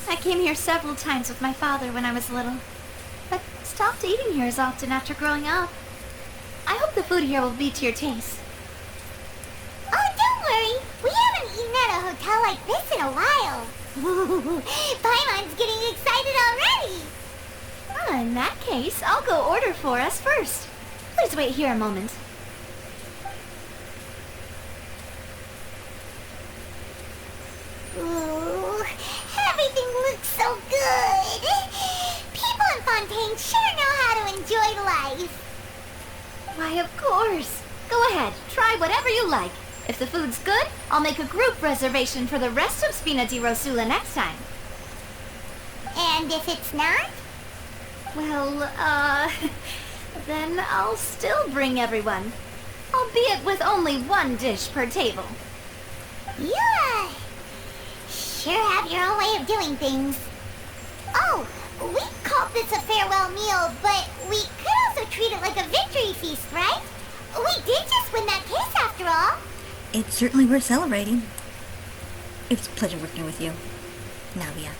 I came here several times with my father when I was little, but stopped eating here as often after growing up. I hope the food here will be to your taste. Oh, don't worry. We haven't eaten at a hotel like this in a while. Ooh, Paimon's getting excited already. In that case, I'll go order for us first. Please wait here a moment. Ooh, everything looks so good. People in Fontaine sure know how to enjoy life. Why, of course. Go ahead, try whatever you like. If the food's good, I'll make a group reservation for the rest of Spina di Rosula next time. And if it's not? Well, then I'll still bring everyone. Albeit with only one dish per table. Yeah. Sure have your own way of doing things. Oh, we called this a farewell meal, but we could also treat it like a victory feast, right? We did just win that case after all. It's certainly worth celebrating. It was a pleasure working with you, Navia.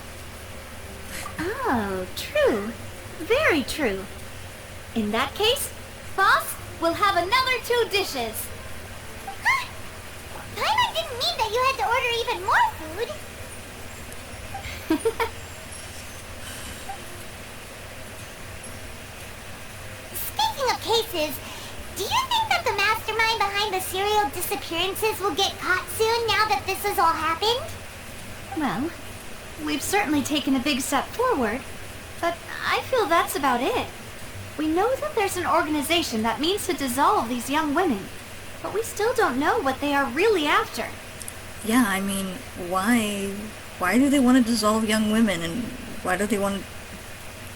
Oh, true. Very true. In that case, boss, we'll have another 2 dishes. Huh? Paimon didn't mean that you had to order even more food. Speaking of cases, do you think that the mastermind behind the serial disappearances will get caught soon now that this has all happened? Well, we've certainly taken a big step forward, but I feel that's about it. We know that there's an organization that means to dissolve these young women, but we still don't know what they are really after. Yeah, I mean, why do they want to dissolve young women, and why do they want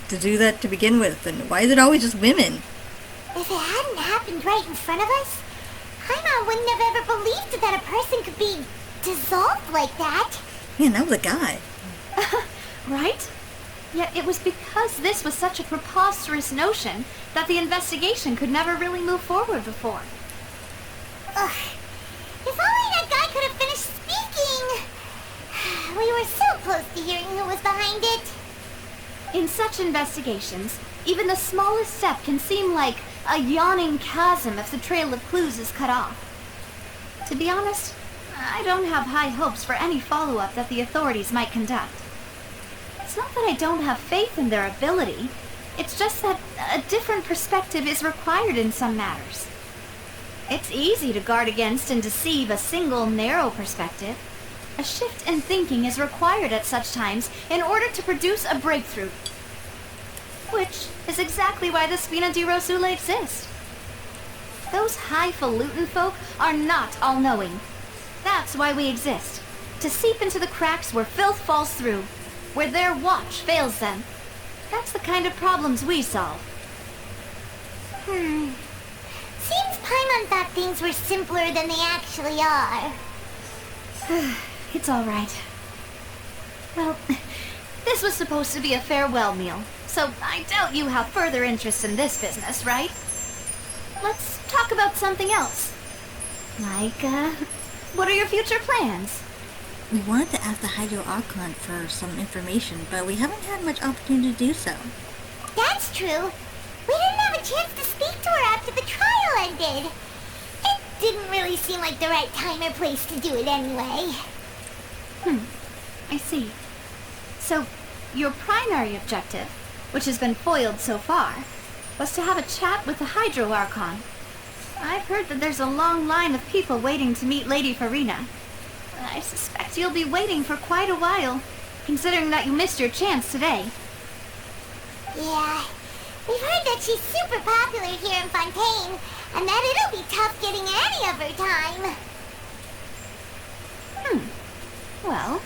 to do that to begin with, and why is it always just women? If it hadn't happened right in front of us, Paimon wouldn't have ever believed that a person could be dissolved like that. Man, that was a guy. Right? Yet it was because this was such a preposterous notion that the investigation could never really move forward before. Ugh. If only that guy could have finished speaking! We were so close to hearing who was behind it. In such investigations, even the smallest step can seem like a yawning chasm if the trail of clues is cut off. To be honest, I don't have high hopes for any follow-up that the authorities might conduct. It's not that I don't have faith in their ability. It's just that a different perspective is required in some matters. It's easy to guard against and deceive a single narrow perspective. A shift in thinking is required at such times in order to produce a breakthrough. Which is exactly why the Spina di Rosula exist. Those highfalutin folk are not all-knowing. That's why we exist. To seep into the cracks where filth falls through, where their watch fails them. That's the kind of problems we solve. Seems Paimon thought things were simpler than they actually are. It's all right. Well, this was supposed to be a farewell meal, so I doubt you have further interest in this business, right? Let's talk about something else. Like, what are your future plans? We wanted to ask the Hydro Archon for some information, but we haven't had much opportunity to do so. That's true. We didn't have a chance to speak to her after the trial ended. It didn't really seem like the right time or place to do it anyway. I see. So, your primary objective, which has been foiled so far, was to have a chat with the Hydro Archon. I've heard that there's a long line of people waiting to meet Lady Farina. I suspect you'll be waiting for quite a while, considering that you missed your chance today. Yeah, we've heard that she's super popular here in Fontaine, and that it'll be tough getting any of her time. Well,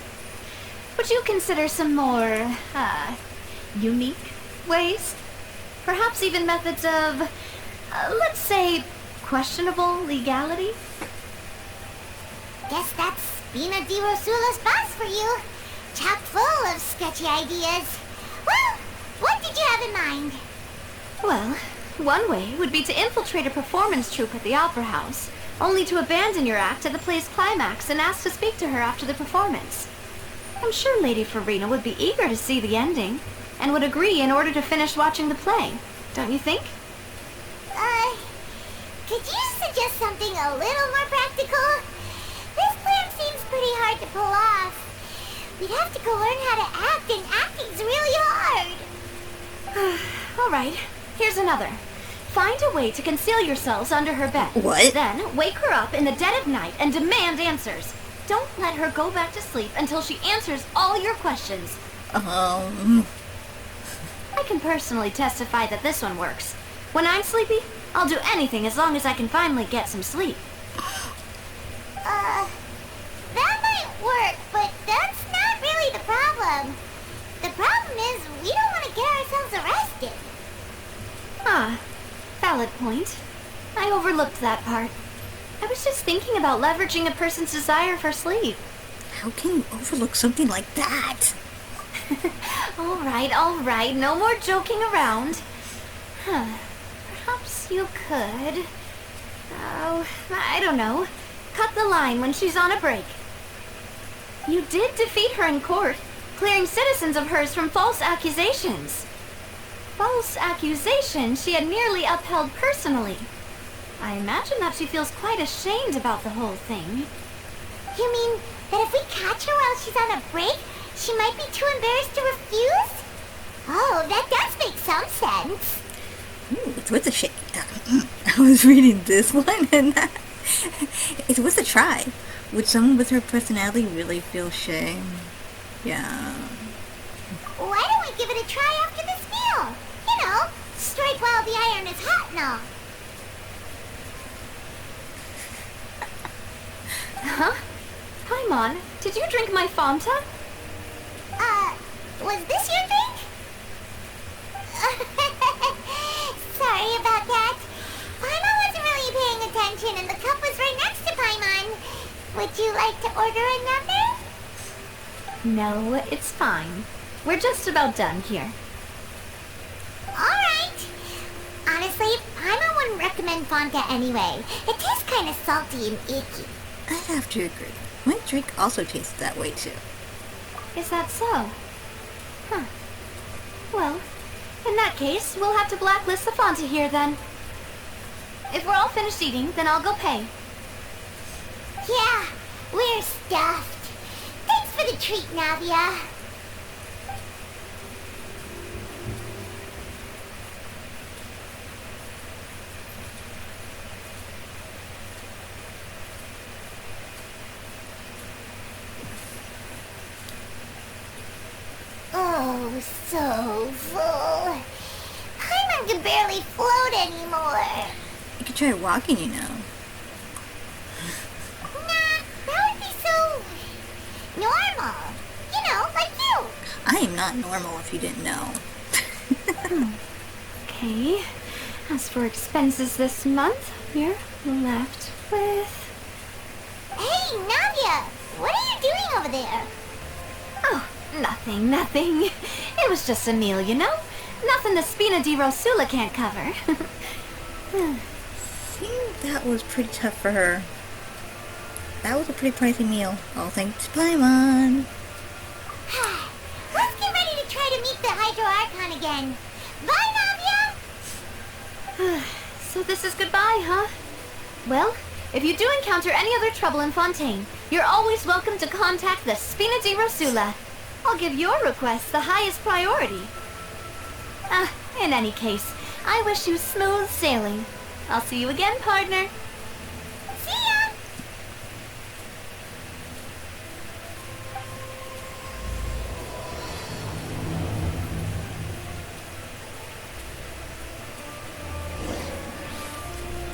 would you consider some more, unique ways? Perhaps even methods of, let's say, questionable legality? Guess that's Spina di Rosula's boss for you. Chock full of sketchy ideas. Well, what did you have in mind? Well, one way would be to infiltrate a performance troupe at the Opera House, only to abandon your act at the play's climax and ask to speak to her after the performance. I'm sure Lady Farina would be eager to see the ending, and would agree in order to finish watching the play. Don't you think? Could you suggest something a little more practical? This plan seems pretty hard to pull off. We'd have to go learn how to act, and acting's really hard. Alright, here's another. Find a way to conceal yourselves under her bed. What? Then, wake her up in the dead of night and demand answers. Don't let her go back to sleep until she answers all your questions. I can personally testify that this one works. When I'm sleepy, I'll do anything as long as I can finally get some sleep. That might work, but that's not really the problem. The problem is we don't want to get ourselves arrested. Ah, valid point. I overlooked that part. I was just thinking about leveraging a person's desire for sleep. How can you overlook something like that? Alright, no more joking around. Perhaps you could... Oh, I don't know. Cut the line when she's on a break. You did defeat her in court, clearing citizens of hers from false accusations. False accusations she had nearly upheld personally. I imagine that she feels quite ashamed about the whole thing. You mean that if we catch her while she's on a break, she might be too embarrassed to refuse? Oh, that does make some sense. Ooh, it's worth a shake. I was reading this one and it's worth a try. Would someone with her personality really feel shame? Yeah. Why don't we give it a try after this meal? You know, strike while the iron is hot and all. Huh? Paimon, did you drink my Fanta? Was this your drink? Sorry about that. Paimon wasn't really paying attention and the cup was right next to Paimon. Would you like to order another? No, it's fine. We're just about done here. Alright. Honestly, Paimon wouldn't recommend Fanta anyway. It tastes kind of salty and icky. I'd have to agree. My drink also tastes that way too. Is that so? Huh. Well, in that case, we'll have to blacklist the Fanta here then. If we're all finished eating, then I'll go pay. Yeah, we're stuffed. Thanks for the treat, Navia. Oh, so full. Paimon can barely float anymore. You could try walking, you know. Nah, that would be so normal. You know, like you. I am not normal if you didn't know. Okay. As for expenses this month, we're left with... Hey, Navia, what are you doing over there? Oh, nothing. It was just a meal, you know? Nothing the Spina di Rosula can't cover. I think that was pretty tough for her. That was a pretty pricey meal. All thanks to Paimon. Let's get ready to try to meet the Hydro Archon again. Bye, Navia! So this is goodbye, huh? Well, if you do encounter any other trouble in Fontaine, you're always welcome to contact the Spina di Rosula. I'll give your request the highest priority. In any case, I wish you smooth sailing. I'll see you again, partner. See ya!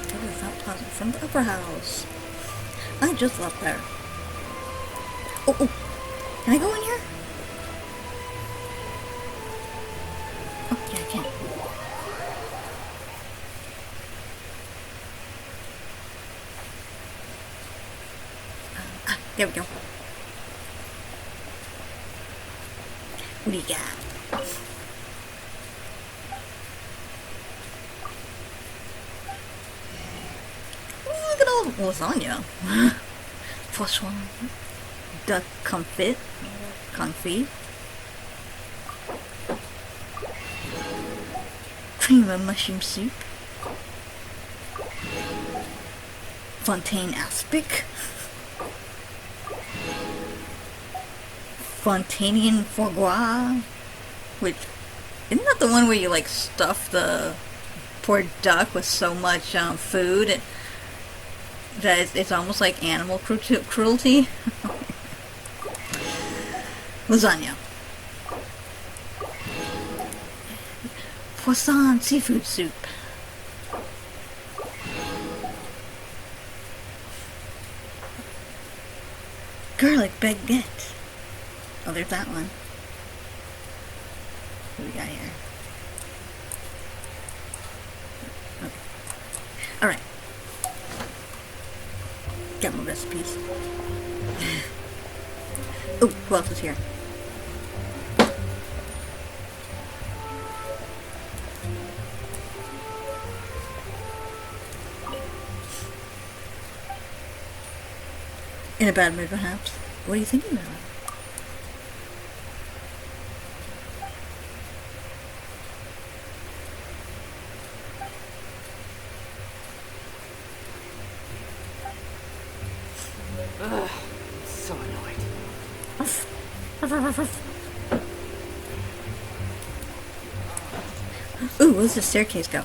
That was not pleasant from the upper house. I just left there. Oh, can I go in here? Oh, yeah, I can. There we go. What do you got? Ooh, look at all the lasagna. Plus one. Duck confit. Confit. Cream of mushroom soup. Fontaine aspic. Fontanian foie gras. Which, isn't that the one where you like stuff the poor duck with so much food that it's almost like animal cruelty? Lasagna. Poisson seafood soup. Garlic baguette. Oh, there's that one. What do we got here? Okay. Alright. Got my recipes. Oh, who else is here? In a bad mood, perhaps? What are you thinking about? Ugh, so annoyed. Ooh, where's the staircase go?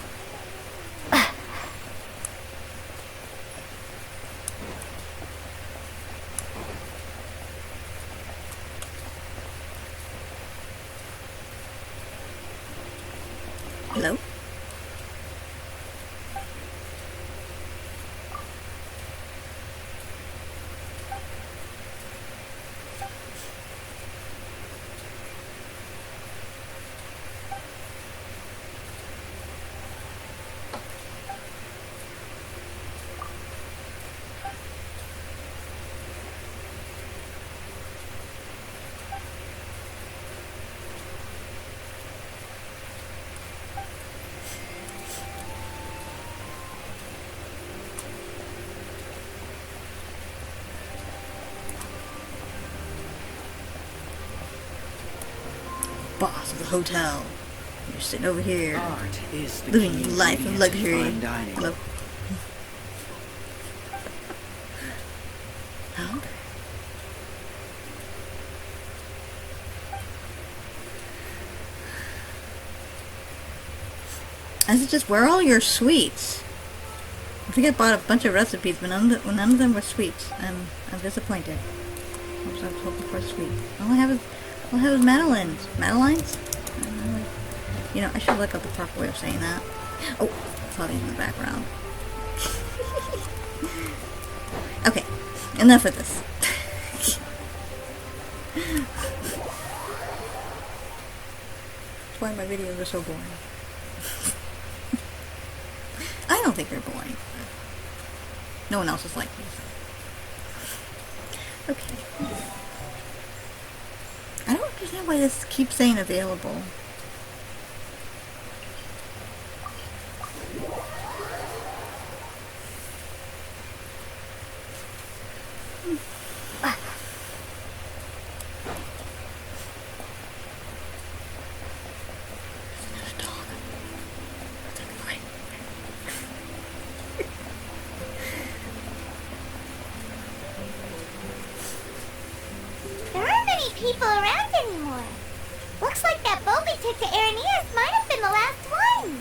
Hello? Boss of the hotel. You're sitting over here, Art is the living key your life of ingredient to luxury. fine dining. Hello? Huh? I said, just where are all your sweets? I think I bought a bunch of recipes, but none of them were sweets. I'm disappointed. I was hoping for a sweet. All I have is Madeline's. Madeline's? You know, I should look up the proper way of saying that. Oh, Claudia's in the background. Okay, enough of this. That's why my videos are so boring. I don't think they're boring. No one else is like me. So. Okay. I don't understand why this keeps saying available. There aren't many people around anymore. Looks like that boat we took to Aranea's might have been the last one.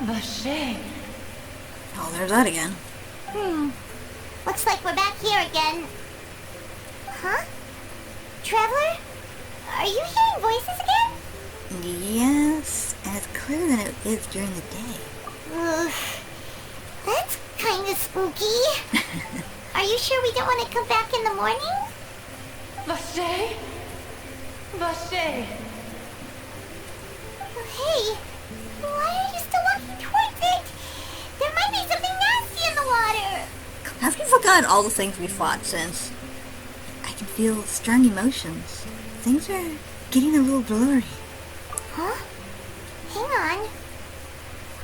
Vache. Oh, there's that again. Looks like we're back here again. Huh? Traveler? Are you hearing voices again? Yes, and it's clearer than it is during the day. Ugh. That's kind of spooky. Are you sure we don't want to come back in the morning? Vache? Vache. Oh, hey, why are you still walking towards it? There might be something nasty in the water. Have you forgotten all the things we fought since? I can feel strong emotions. Things are getting a little blurry. Huh? Hang on.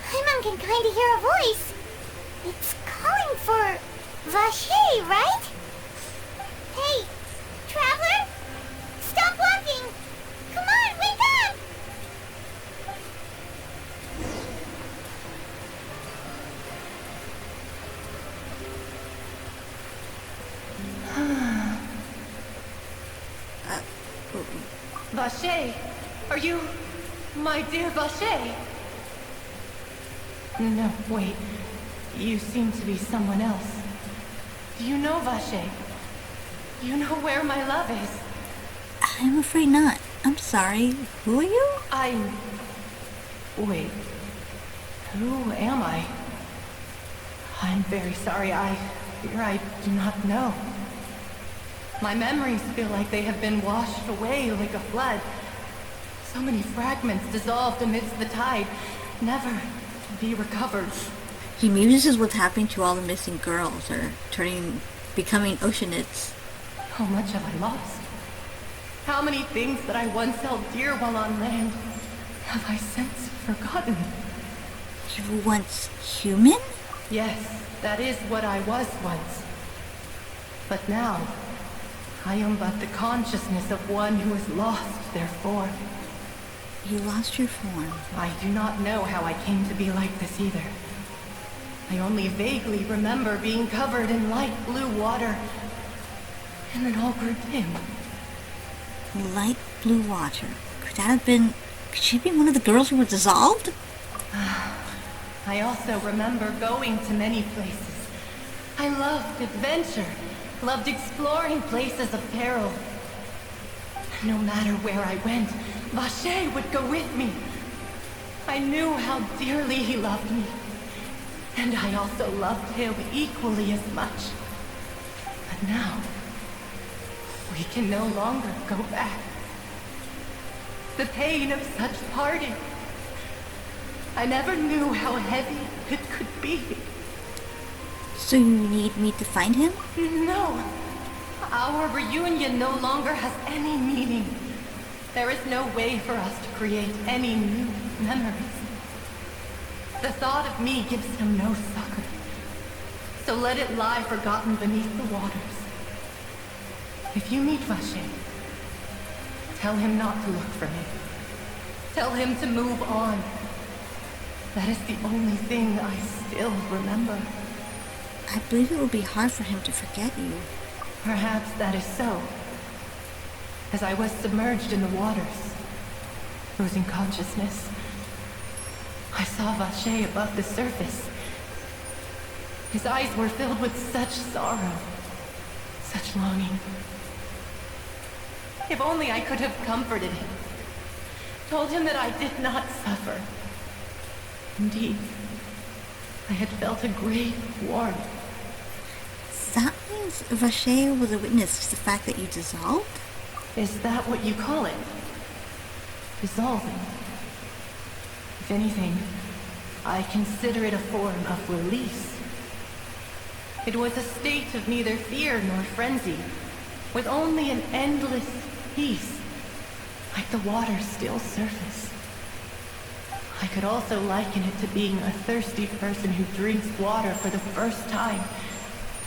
Paimon can kind of hear a voice. It's calling for Vache, right? Hey, Vache? Are you my dear Vache? No, wait. You seem to be someone else. Do you know Vache? Do you know where my love is? I'm afraid not. I'm sorry. Who are you? Wait. Who am I? I'm very sorry. I fear I do not know. My memories feel like they have been washed away like a flood. So many fragments dissolved amidst the tide, never to be recovered. He muses what's happening to all the missing girls, or becoming oceanids. How much have I lost? How many things that I once held dear while on land have I since forgotten? You were once human? Yes, that is what I was once. But now, I am but the consciousness of one who is lost their form. You lost your form. I do not know how I came to be like this either. I only vaguely remember being covered in light blue water, and then all grew dim. Light blue water. Could she be one of the girls who were dissolved? I also remember going to many places. I loved adventure, loved exploring places of peril. No matter where I went, Vache would go with me. I knew how dearly he loved me, and I also loved him equally as much. But now, we can no longer go back. The pain of such parting. I never knew how heavy it could be. So you need me to find him? No. Our reunion no longer has any meaning. There is no way for us to create any new memories. The thought of me gives him no succor. So let it lie forgotten beneath the waters. If you meet Vache, tell him not to look for me. Tell him to move on. That is the only thing I still remember. I believe it will be hard for him to forget you. Perhaps that is so. As I was submerged in the waters, losing consciousness, I saw Vache above the surface. His eyes were filled with such sorrow, such longing. If only I could have comforted him, told him that I did not suffer. Indeed, I had felt a great warmth. That means Vache was a witness to the fact that you dissolved? Is that what you call it? Dissolving? If anything, I consider it a form of release. It was a state of neither fear nor frenzy, with only an endless peace, like the water's still surface. I could also liken it to being a thirsty person who drinks water for the first time,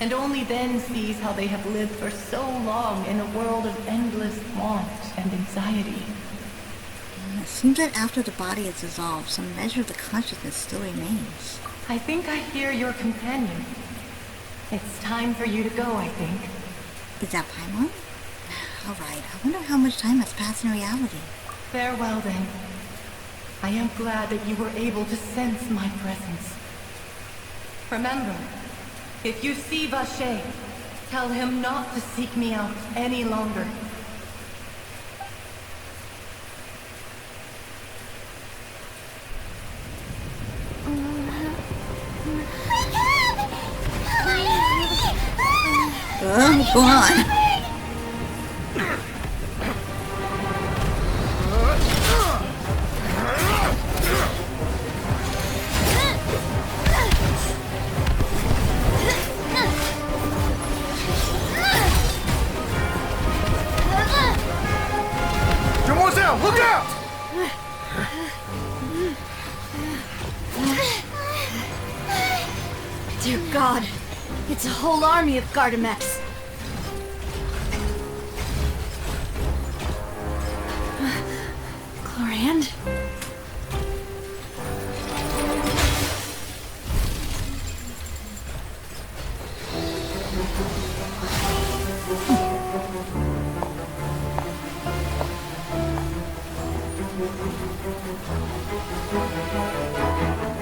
and only then sees how they have lived for so long in a world of endless want and anxiety. It seems that after the body is dissolved, some measure of the consciousness still remains. I think I hear your companion. It's time for you to go, I think. Is that Paimon? Alright, I wonder how much time has passed in reality. Farewell, then. I am glad that you were able to sense my presence. Remember, if you see Vache, tell him not to seek me out any longer. What's going on? Look out! Dear God, it's a whole army of Gardamex. Clorinde?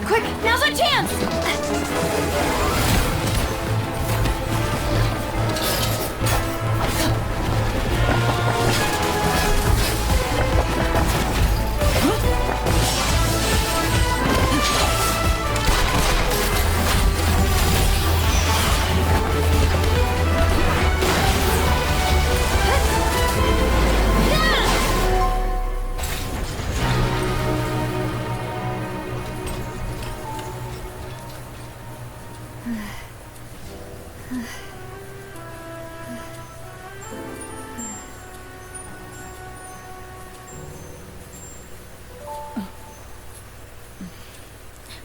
Quick, now's our chance!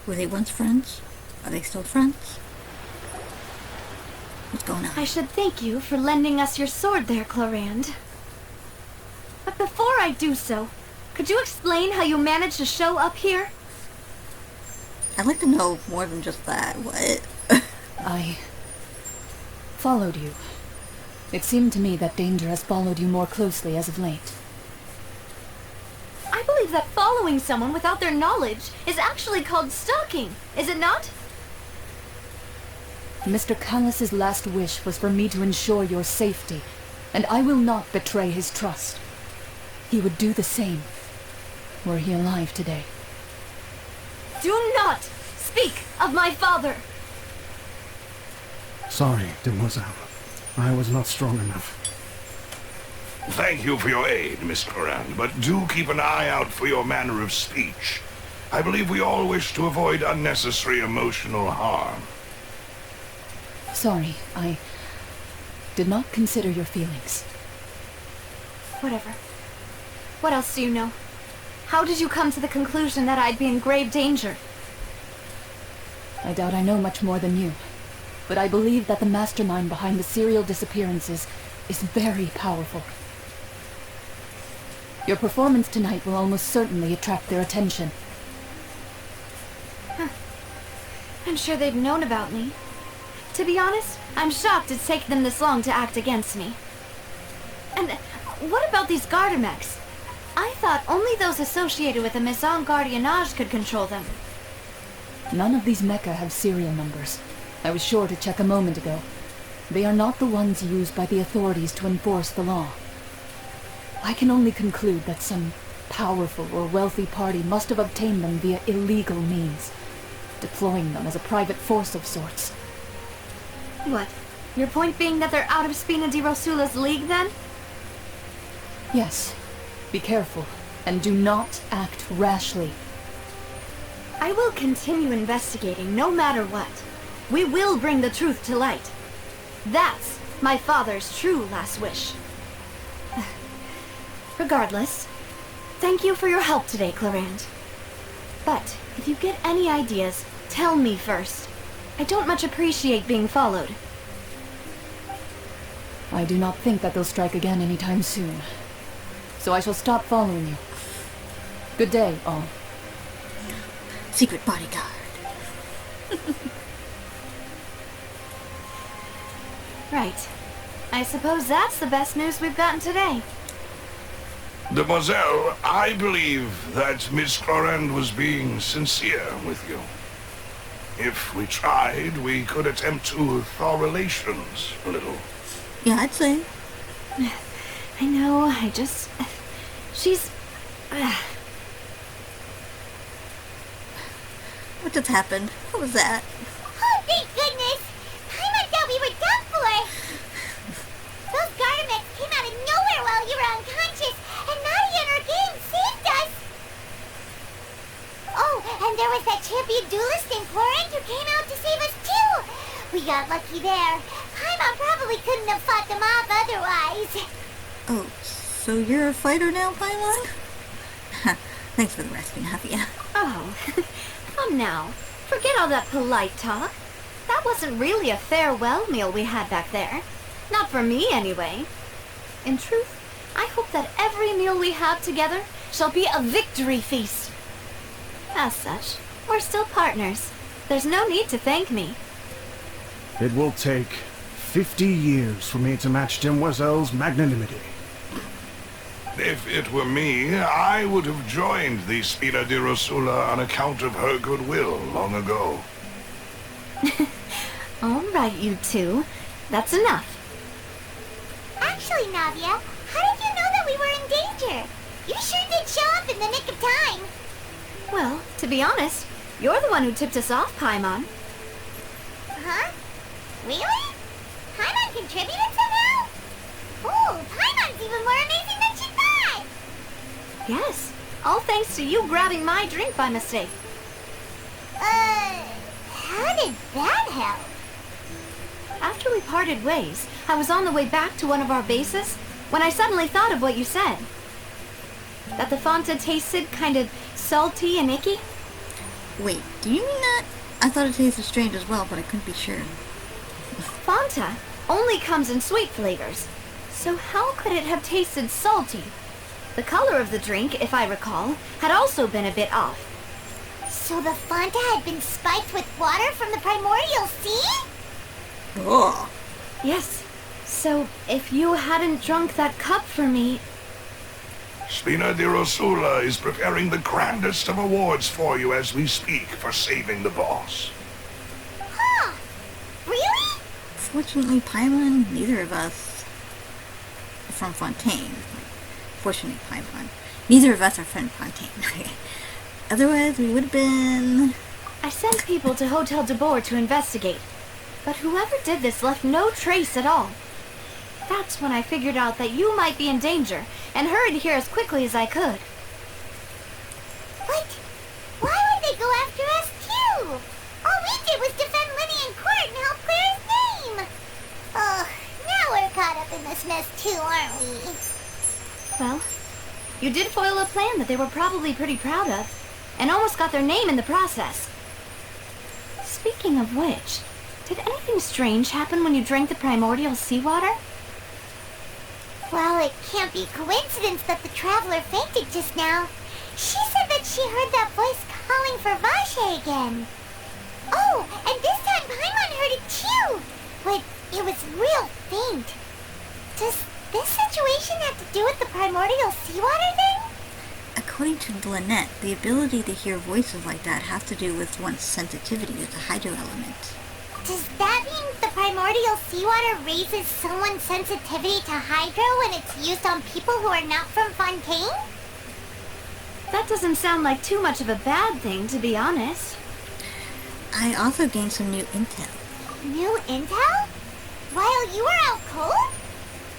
Were they once friends? Are they still friends? What's going on? I should thank you for lending us your sword there, Clorinde. But before I do so, could you explain how you managed to show up here? I'd like to know more than just that. What? I followed you. It seemed to me that danger has followed you more closely as of late. I believe that following someone without their knowledge is actually called stalking, is it not? Mr. Callus's last wish was for me to ensure your safety, and I will not betray his trust. He would do the same, were he alive today. Do not speak of my father! Sorry, Demoiselle. I was not strong enough. Thank you for your aid, Miss Clorinde, but do keep an eye out for your manner of speech. I believe we all wish to avoid unnecessary emotional harm. Sorry, I did not consider your feelings. Whatever. What else do you know? How did you come to the conclusion that I'd be in grave danger? I doubt I know much more than you, but I believe that the mastermind behind the serial disappearances is very powerful. Your performance tonight will almost certainly attract their attention. I'm sure they've known about me. To be honest, I'm shocked it's taken them this long to act against me. And what about these Gardamex? I thought only those associated with the Maison Gardiennage could control them. None of these mecha have serial numbers. I was sure to check a moment ago. They are not the ones used by the authorities to enforce the law. I can only conclude that some powerful or wealthy party must have obtained them via illegal means, deploying them as a private force of sorts. What? Your point being that they're out of Spina di Rosula's league, then? Yes. Be careful, and do not act rashly. I will continue investigating no matter what. We will bring the truth to light. That's my father's true last wish. Regardless, thank you for your help today, Clorinde. But if you get any ideas, tell me first. I don't much appreciate being followed. I do not think that they'll strike again anytime soon. So I shall stop following you. Good day, all. Secret bodyguard. Right. I suppose that's the best news we've gotten today. Demoiselle, I believe that Miss Clorinde was being sincere with you. If we tried, we could attempt to thaw relations a little. Yeah, I'd say. I know, she's... What just happened? What was that? Oh, thank goodness! I thought we were done for! Those Gardamex came out of nowhere while you were unconscious, and Navia and her gang saved us! Oh, and there was that champion duelist named Clorinde who came out to save us too! We got lucky there. Paimon probably couldn't have fought them off otherwise. Oh, so you're a fighter now, Paimon? Thanks for the rescue, Navia. Oh, come now. Forget all that polite talk. That wasn't really a farewell meal we had back there. Not for me, anyway. In truth, I hope that every meal we have together shall be a victory feast. As such, we're still partners. There's no need to thank me. It will take 50 years for me to match Demoiselle's magnanimity. If it were me, I would have joined the Spina di Rosula on account of her goodwill long ago. All right, you two. That's enough. Actually, Navia, how did you know that we were in danger? You sure did show up in the nick of time. Well, to be honest, you're the one who tipped us off, Paimon. Huh? Really? Paimon contributed somehow? Ooh, Paimon's even more amazing than she thought! Yes, all thanks to you grabbing my drink by mistake. How did that help? After we parted ways, I was on the way back to one of our bases when I suddenly thought of what you said. That the Fanta tasted kind of salty and icky. Wait, do you mean that? I thought it tasted strange as well, but I couldn't be sure. Fanta only comes in sweet flavors, so how could it have tasted salty? The color of the drink, if I recall, had also been a bit off. So the Fanta had been spiked with water from the primordial sea? Ugh. Yes, so if you hadn't drunk that cup for me... Spina di Rosula is preparing the grandest of awards for you as we speak for saving the boss. Huh? Really? Fortunately, Paimon, neither of us are from Fontaine. Fortunately, Paimon, neither of us are from Fontaine. Otherwise, we would have been... I sent people to Hotel de Boer to investigate, but whoever did this left no trace at all. That's when I figured out that you might be in danger, and hurried here as quickly as I could. What? Why would they go after us too? All we did was defend Lenny in court and help clear his name. Oh, now we're caught up in this mess too, aren't we? Well, you did foil a plan that they were probably pretty proud of, and almost got their name in the process. Speaking of which, did anything strange happen when you drank the primordial seawater? Well, it can't be coincidence that the traveler fainted just now. She said that she heard that voice calling for Vache again. Oh, and this time Paimon heard it too, but it was real faint. Does this situation have to do with the primordial seawater thing? According to Lynette, the ability to hear voices like that has to do with one's sensitivity to the hydro element. Does that mean the primordial seawater raises someone's sensitivity to hydro when it's used on people who are not from Fontaine? That doesn't sound like too much of a bad thing, to be honest. I also gained some new intel. New intel? While you were out cold?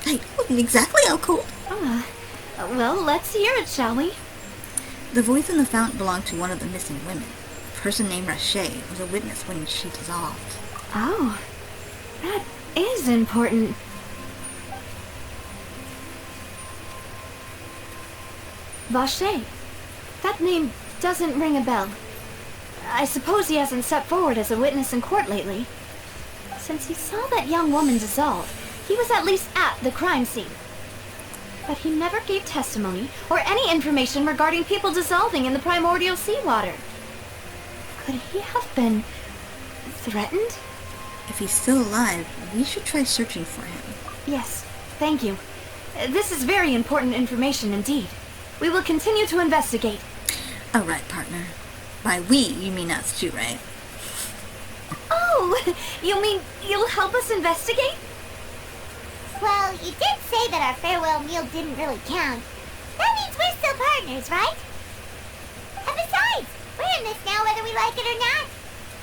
I wasn't exactly out cold. Well, let's hear it, shall we? The voice in the fountain belonged to one of the missing women. A person named Rache was a witness when she dissolved. Oh, that is important. Vache. That name doesn't ring a bell. I suppose he hasn't stepped forward as a witness in court lately. Since he saw that young woman dissolve, he was at least at the crime scene. But he never gave testimony or any information regarding people dissolving in the primordial seawater. Could he have been threatened? If he's still alive, we should try searching for him. Yes, thank you. This is very important information indeed. We will continue to investigate. All right, partner. By we, you mean us too, right? Oh, you mean you'll help us investigate? Well, you did say that our farewell meal didn't really count. That means we're still partners, right? And besides, we're in this now whether we like it or not.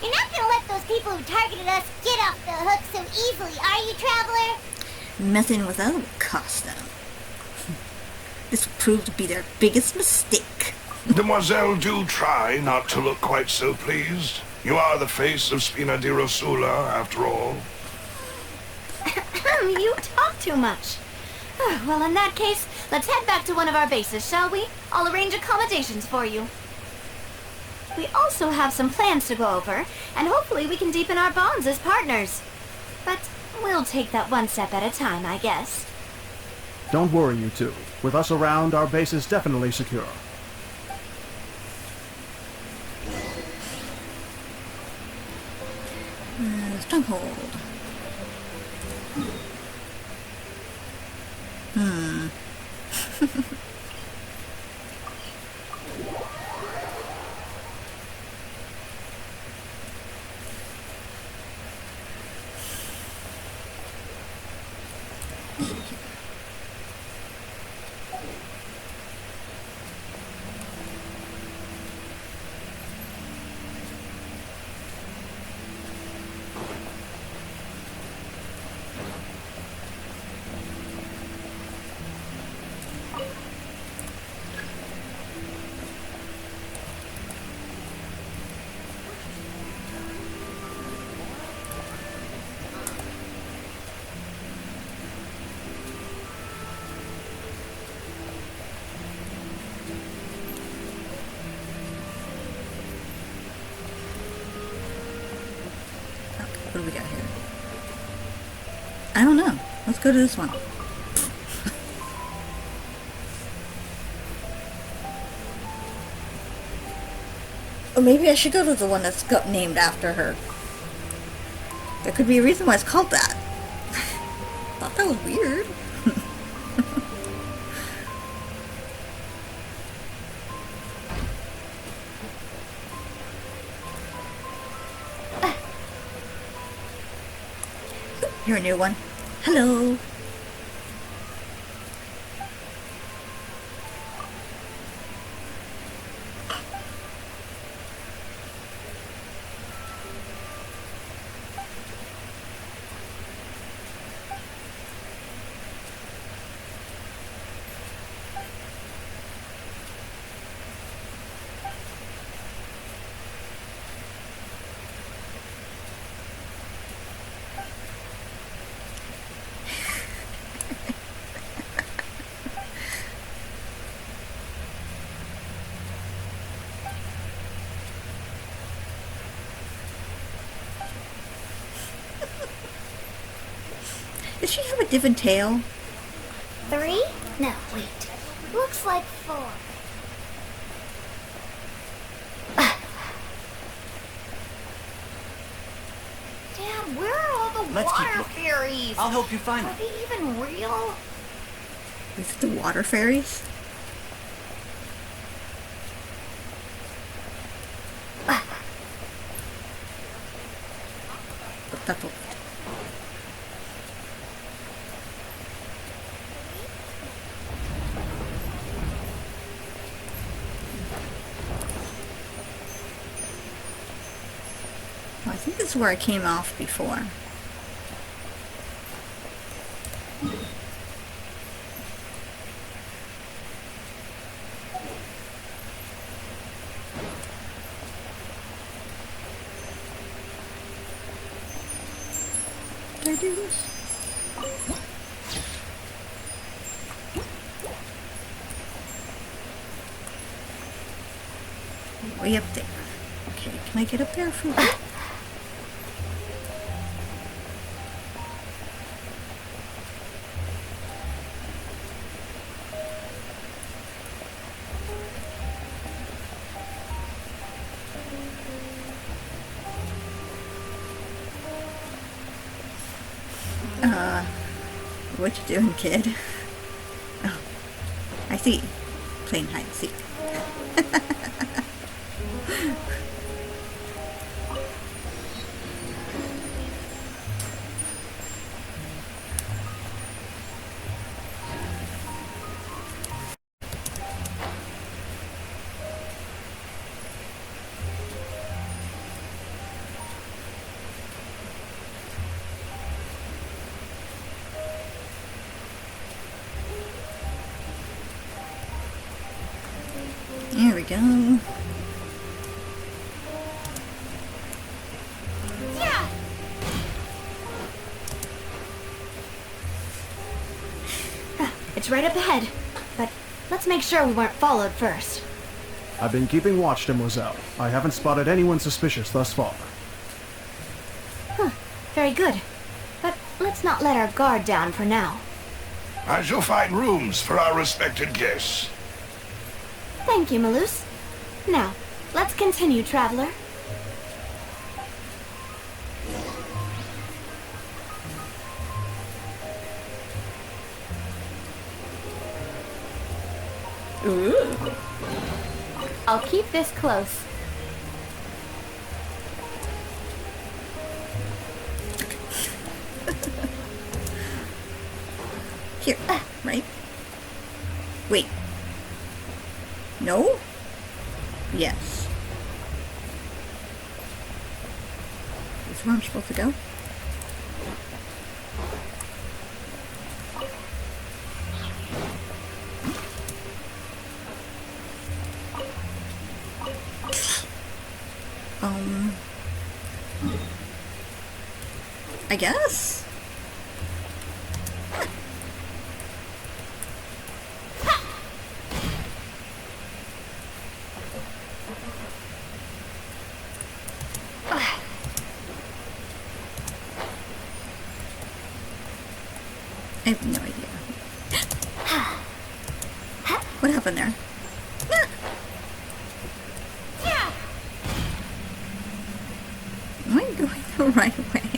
You're not gonna let those people who targeted us get off the hook so easily, are you, Traveler? Messing with us will cost them. This will prove to be their biggest mistake. Demoiselle, do try not to look quite so pleased. You are the face of Spina di Rosula, after all. You talk too much. Well, in that case, let's head back to one of our bases, shall we? I'll arrange accommodations for you. We also have some plans to go over, and hopefully we can deepen our bonds as partners. But we'll take that one step at a time, I guess. Don't worry, you two. With us around, our base is definitely secure. Stronghold. What do we got here? I don't know. Let's go to this one. Or maybe I should go to the one that's got named after her. There could be a reason why it's called that. Thought that was weird. You're a new one. Hello. Does she have a different tail? 3? No, wait. Looks like 4. Dad, where are all the Let's keep water looking. fairies? I'll help you find Are them. they even real? Is it the water fairies? That's all. I think this is where I came off before. Did I do this? Way up there. Okay, can I get up there from here? What you doing, kid? Oh, I see. Playing hide and seek. There we go. Yeah! It's right up ahead, but let's make sure we weren't followed first. I've been keeping watch, Demoiselle. I haven't spotted anyone suspicious thus far. Very good. But let's not let our guard down for now. I shall find rooms for our respected guests. Thank you, Malus. Now, let's continue, traveler. Ooh. I'll keep this close. Here, right? Wait. No? Yes. Is this where I'm supposed to go? I guess? I have no idea. What happened there? Am I going the right way?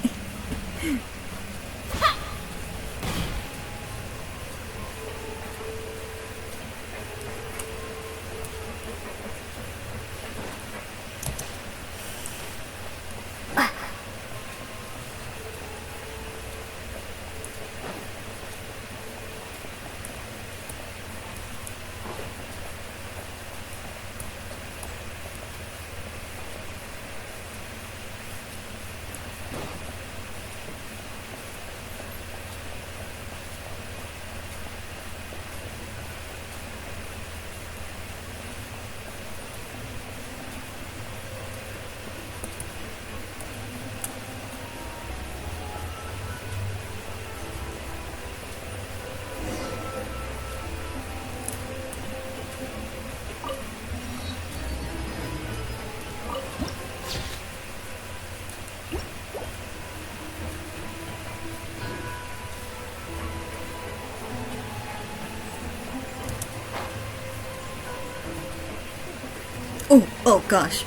Oh gosh.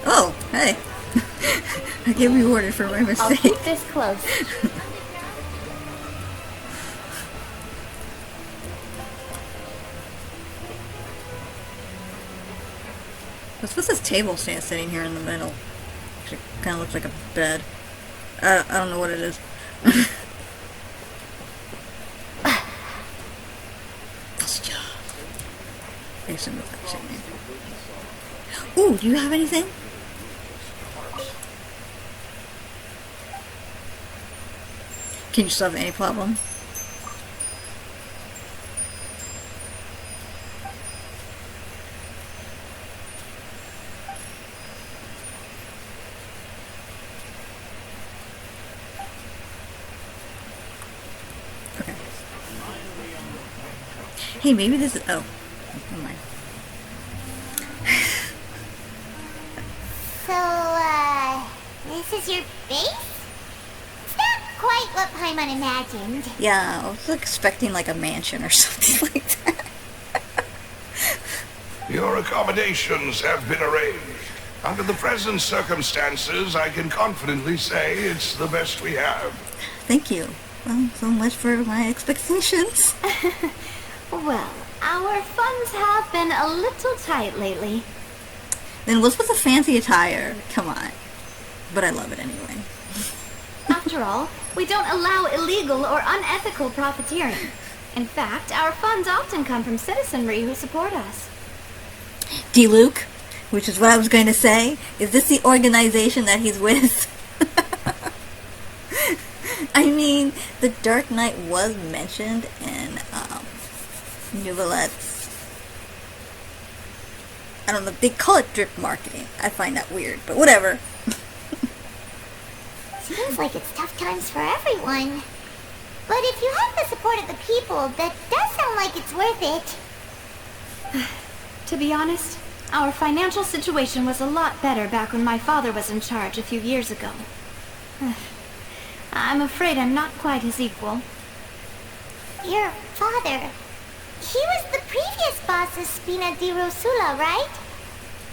Oh, hey. I get rewarded for my I'll mistake. keep this close. What's with this table sitting here in the middle? It kind of looks like a bed. I don't know what it is. That's job. I guess I'm refreshing me. Ooh, do you have anything? Can you solve any problem? Okay. Hey, maybe this is... Oh. Never mind. So, this is your base? It's not quite what Paimon imagined. Yeah, I was expecting like a mansion or something like that. Your accommodations have been arranged. Under the present circumstances, I can confidently say it's the best we have. Thank you. Well, so much for my expectations. Well, our funds have been a little tight lately. Then what's with the fancy attire? Come on. But I love it anyway. After all, we don't allow illegal or unethical profiteering. In fact, our funds often come from citizenry who support us. D-Luke, which is what I was going to say. Is this the organization that he's with? I mean, the Dark Knight was mentioned in Neuvillette's... I don't know, they call it drip marketing. I find that weird, but whatever. Seems like it's tough times for everyone. But if you have the support of the people, that does sound like it's worth it. To be honest, our financial situation was a lot better back when my father was in charge a few years ago. I'm afraid I'm not quite his equal. Your father, he was the previous boss of Spina di Rosula, right?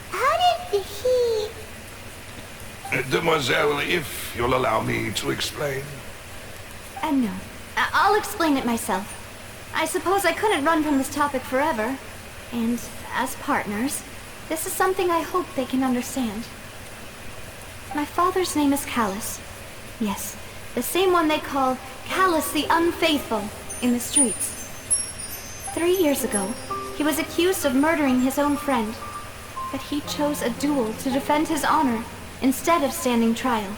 How did he... Demoiselle, if you'll allow me to explain. No. I'll explain it myself. I suppose I couldn't run from this topic forever. And, as partners, this is something I hope they can understand. My father's name is Callus. Yes, the same one they call Callus the Unfaithful in the streets. 3 years ago, he was accused of murdering his own friend. But he chose a duel to defend his honor instead of standing trial.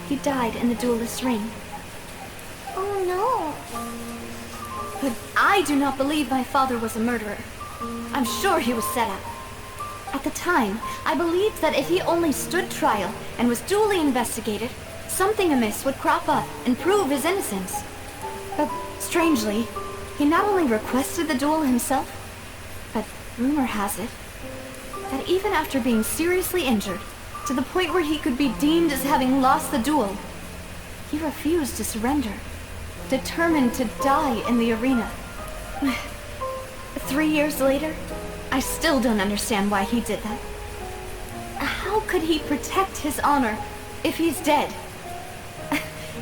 He died in the duelist's ring. Oh no. But I do not believe my father was a murderer. I'm sure he was set up. At the time, I believed that if he only stood trial and was duly investigated, something amiss would crop up and prove his innocence. But strangely, he not only requested the duel himself, but rumor has it that even after being seriously injured, to the point where he could be deemed as having lost the duel, he refused to surrender. determined to die in the arena. 3 years later, I still don't understand why he did that. How could he protect his honor if he's dead?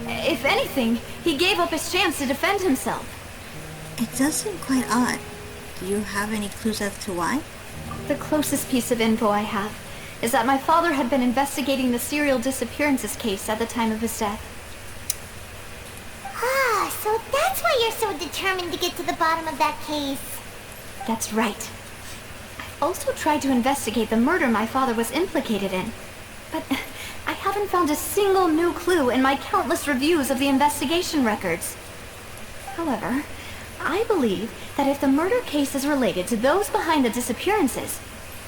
If anything, he gave up his chance to defend himself. It does seem quite odd. Do you have any clues as to why? The closest piece of info I have is that my father had been investigating the serial disappearances case at the time of his death. Ah, so that's why you're so determined to get to the bottom of that case. That's right. I've also tried to investigate the murder my father was implicated in, but I haven't found a single new clue in my countless reviews of the investigation records. However, I believe that if the murder case is related to those behind the disappearances,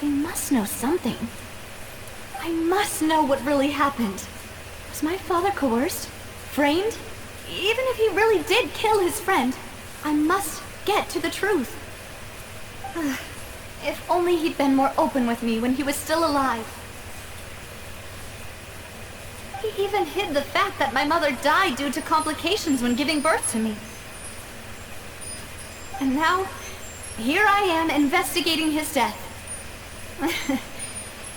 they must know something. I must know what really happened. Was my father coerced? Framed? Even if he really did kill his friend, I must get to the truth. If only he'd been more open with me when he was still alive. He even hid the fact that my mother died due to complications when giving birth to me. And now, here I am investigating his death.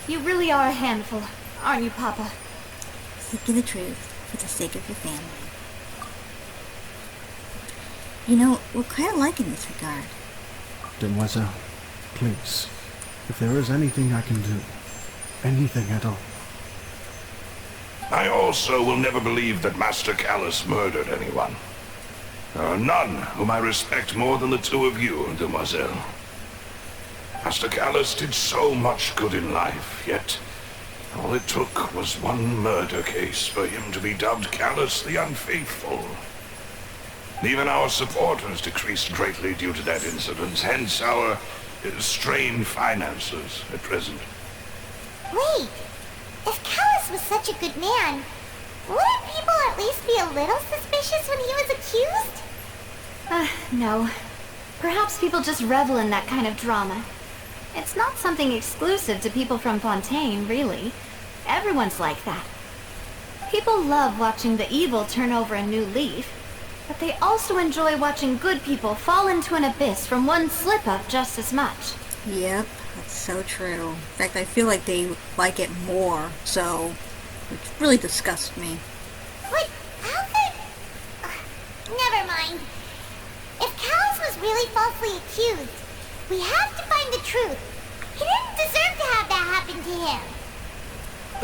You really are a handful, aren't you, Papa? Seeking the truth for the sake of your family. You know, we're quite alike in this regard. Demoiselle, please, if there is anything I can do, anything at all. I also will never believe that Master Callus murdered anyone. There are none whom I respect more than the two of you, Demoiselle. Master Callus did so much good in life, yet all it took was one murder case for him to be dubbed Callus the Unfaithful. Even our supporters decreased greatly due to that incident, hence our strained finances at present. Wait, if Callus was such a good man, wouldn't people at least be a little suspicious when he was accused? No. Perhaps people just revel in that kind of drama. It's not something exclusive to people from Fontaine, really. Everyone's like that. People love watching the evil turn over a new leaf, but they also enjoy watching good people fall into an abyss from one slip-up just as much. Yep, that's so true. In fact, I feel like they like it more, so it really disgusts me. Wait, how could... never mind. If Callus was really falsely accused, we have to find the truth. He didn't deserve to have that happen to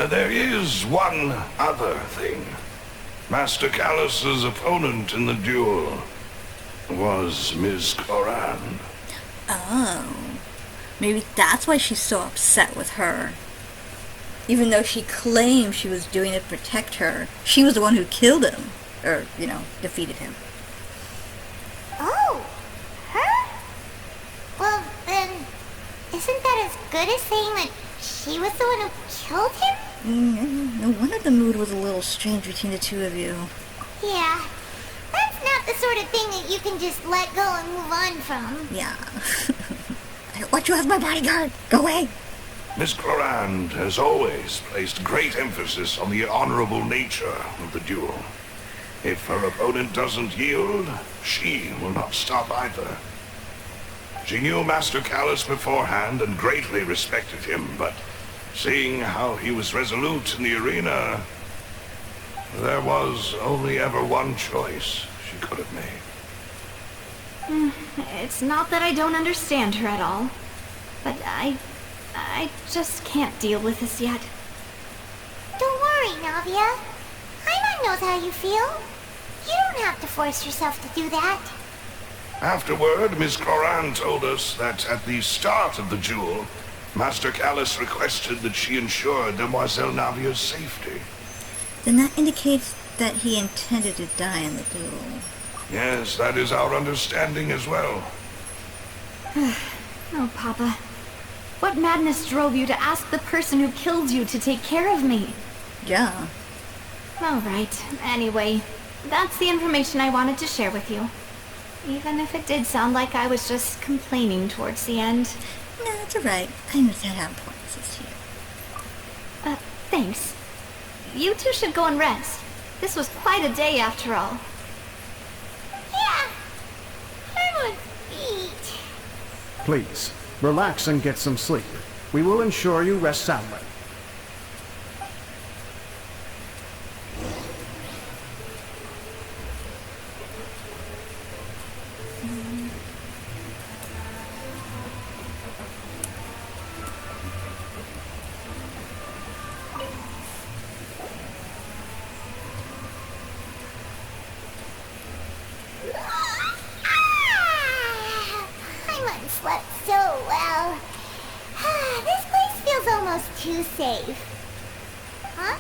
him. There is one other thing. Master Callus's opponent in the duel was Ms. Clorinde. Oh. Maybe that's why she's so upset with her. Even though she claimed she was doing it to protect her, she was the one who killed him. Or, defeated him. Oh, her? Well, then, isn't that as good as saying that she was the one who killed him? No wonder the mood was a little strange between the two of you. Yeah, that's not the sort of thing that you can just let go and move on from. Yeah. I don't want you as my bodyguard. Go away. Miss Clorinde has always placed great emphasis on the honorable nature of the duel. If her opponent doesn't yield, she will not stop either. She knew Master Callus beforehand and greatly respected him, but seeing how he was resolute in the arena, there was only ever one choice she could have made. It's not that I don't understand her at all, but I just can't deal with this yet. Don't worry, Navia. Paimon knows how you feel. You don't have to force yourself to do that. Afterward, Miss Clorinde told us that at the start of the duel, Master Callus requested that she ensure Demoiselle Navia's safety. Then that indicates that he intended to die in the duel. Yes, that is our understanding as well. Oh, Papa. What madness drove you to ask the person who killed you to take care of me? Yeah. All right. Anyway, that's the information I wanted to share with you. Even if it did sound like I was just complaining towards the end. No, it's alright. I understand how important this is to you. Thanks. You two should go and rest. This was quite a day after all. Please, relax and get some sleep. We will ensure you rest soundly. Slept so well. This place feels almost too safe. Huh?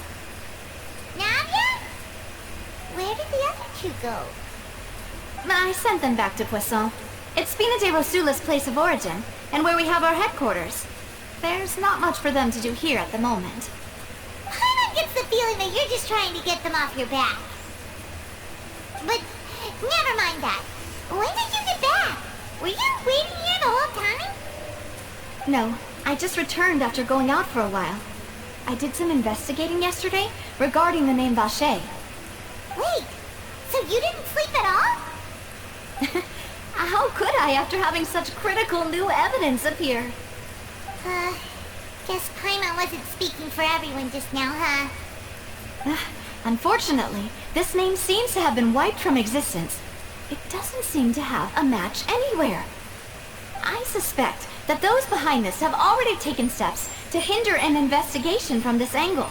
Navia? Where did the other two go? I sent them back to Poisson. It's Spina de Rosula's place of origin, and where we have our headquarters. There's not much for them to do here at the moment. Paimon gets the feeling that you're just trying to get them off your back. But never mind that. When did you get back? Were you waiting here the whole time? No, I just returned after going out for a while. I did some investigating yesterday regarding the name Vacher. Wait, so you didn't sleep at all? How could I after having such critical new evidence appear? Guess Paimon wasn't speaking for everyone just now, huh? Unfortunately, this name seems to have been wiped from existence. It doesn't seem to have a match anywhere. I suspect that those behind this have already taken steps to hinder an investigation from this angle.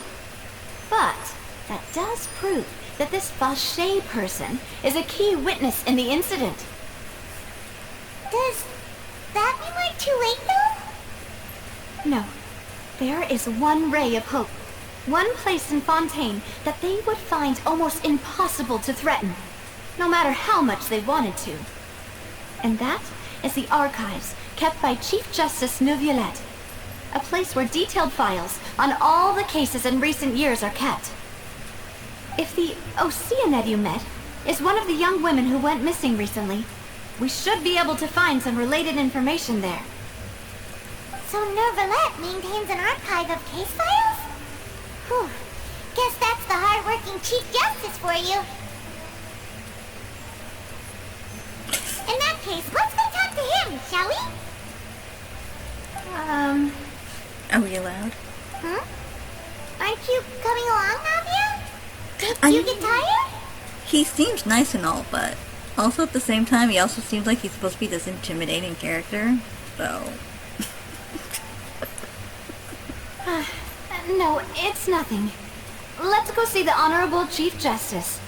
But that does prove that this Vacher person is a key witness in the incident. Does that mean we're too late, though? No. There is one ray of hope. One place in Fontaine that they would find almost impossible to threaten, no matter how much they wanted to. And that is the archives kept by Chief Justice Neuvillette, a place where detailed files on all the cases in recent years are kept. If the Oceanette you met is one of the young women who went missing recently, we should be able to find some related information there. So Neuvillette maintains an archive of case files? Whew. Guess that's the hard-working Chief Justice for you. In that case, let's go talk to him, shall we? Are we allowed? Huh? Aren't you coming along, Navia? Did you get tired? He seems nice and all, but also at the same time, he also seems like he's supposed to be this intimidating character, so... No, it's nothing. Let's go see the Honorable Chief Justice.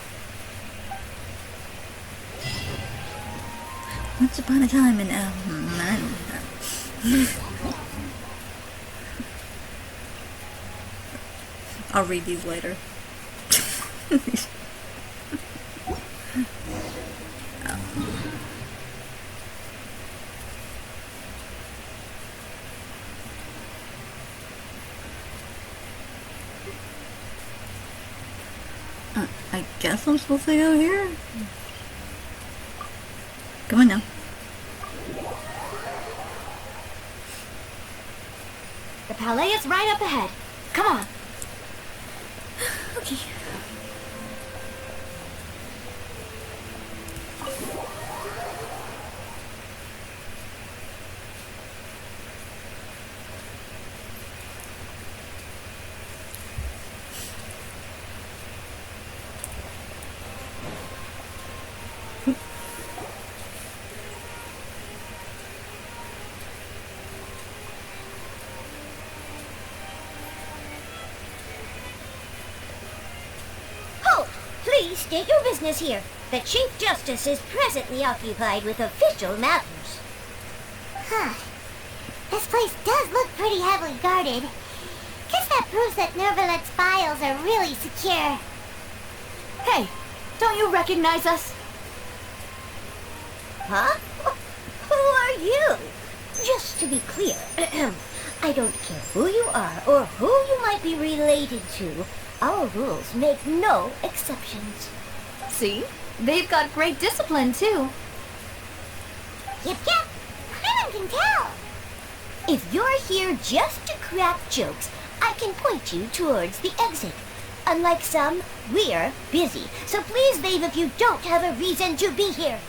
Once upon a time in, I'll read these later. I guess I'm supposed to go here? Come on now. The Palais is right up ahead. Come on. Okay. Please state your business here. The Chief Justice is presently occupied with official matters. Huh. This place does look pretty heavily guarded. Guess that proves that Neuvillette's files are really secure. Hey, don't you recognize us? Huh? Who are you? Just to be clear, I don't care who you are or who you might be related to. Our rules make no exceptions. See? They've got great discipline, too. Yep. I can tell. If you're here just to crack jokes, I can point you towards the exit. Unlike some, we're busy, so please leave if you don't have a reason to be here.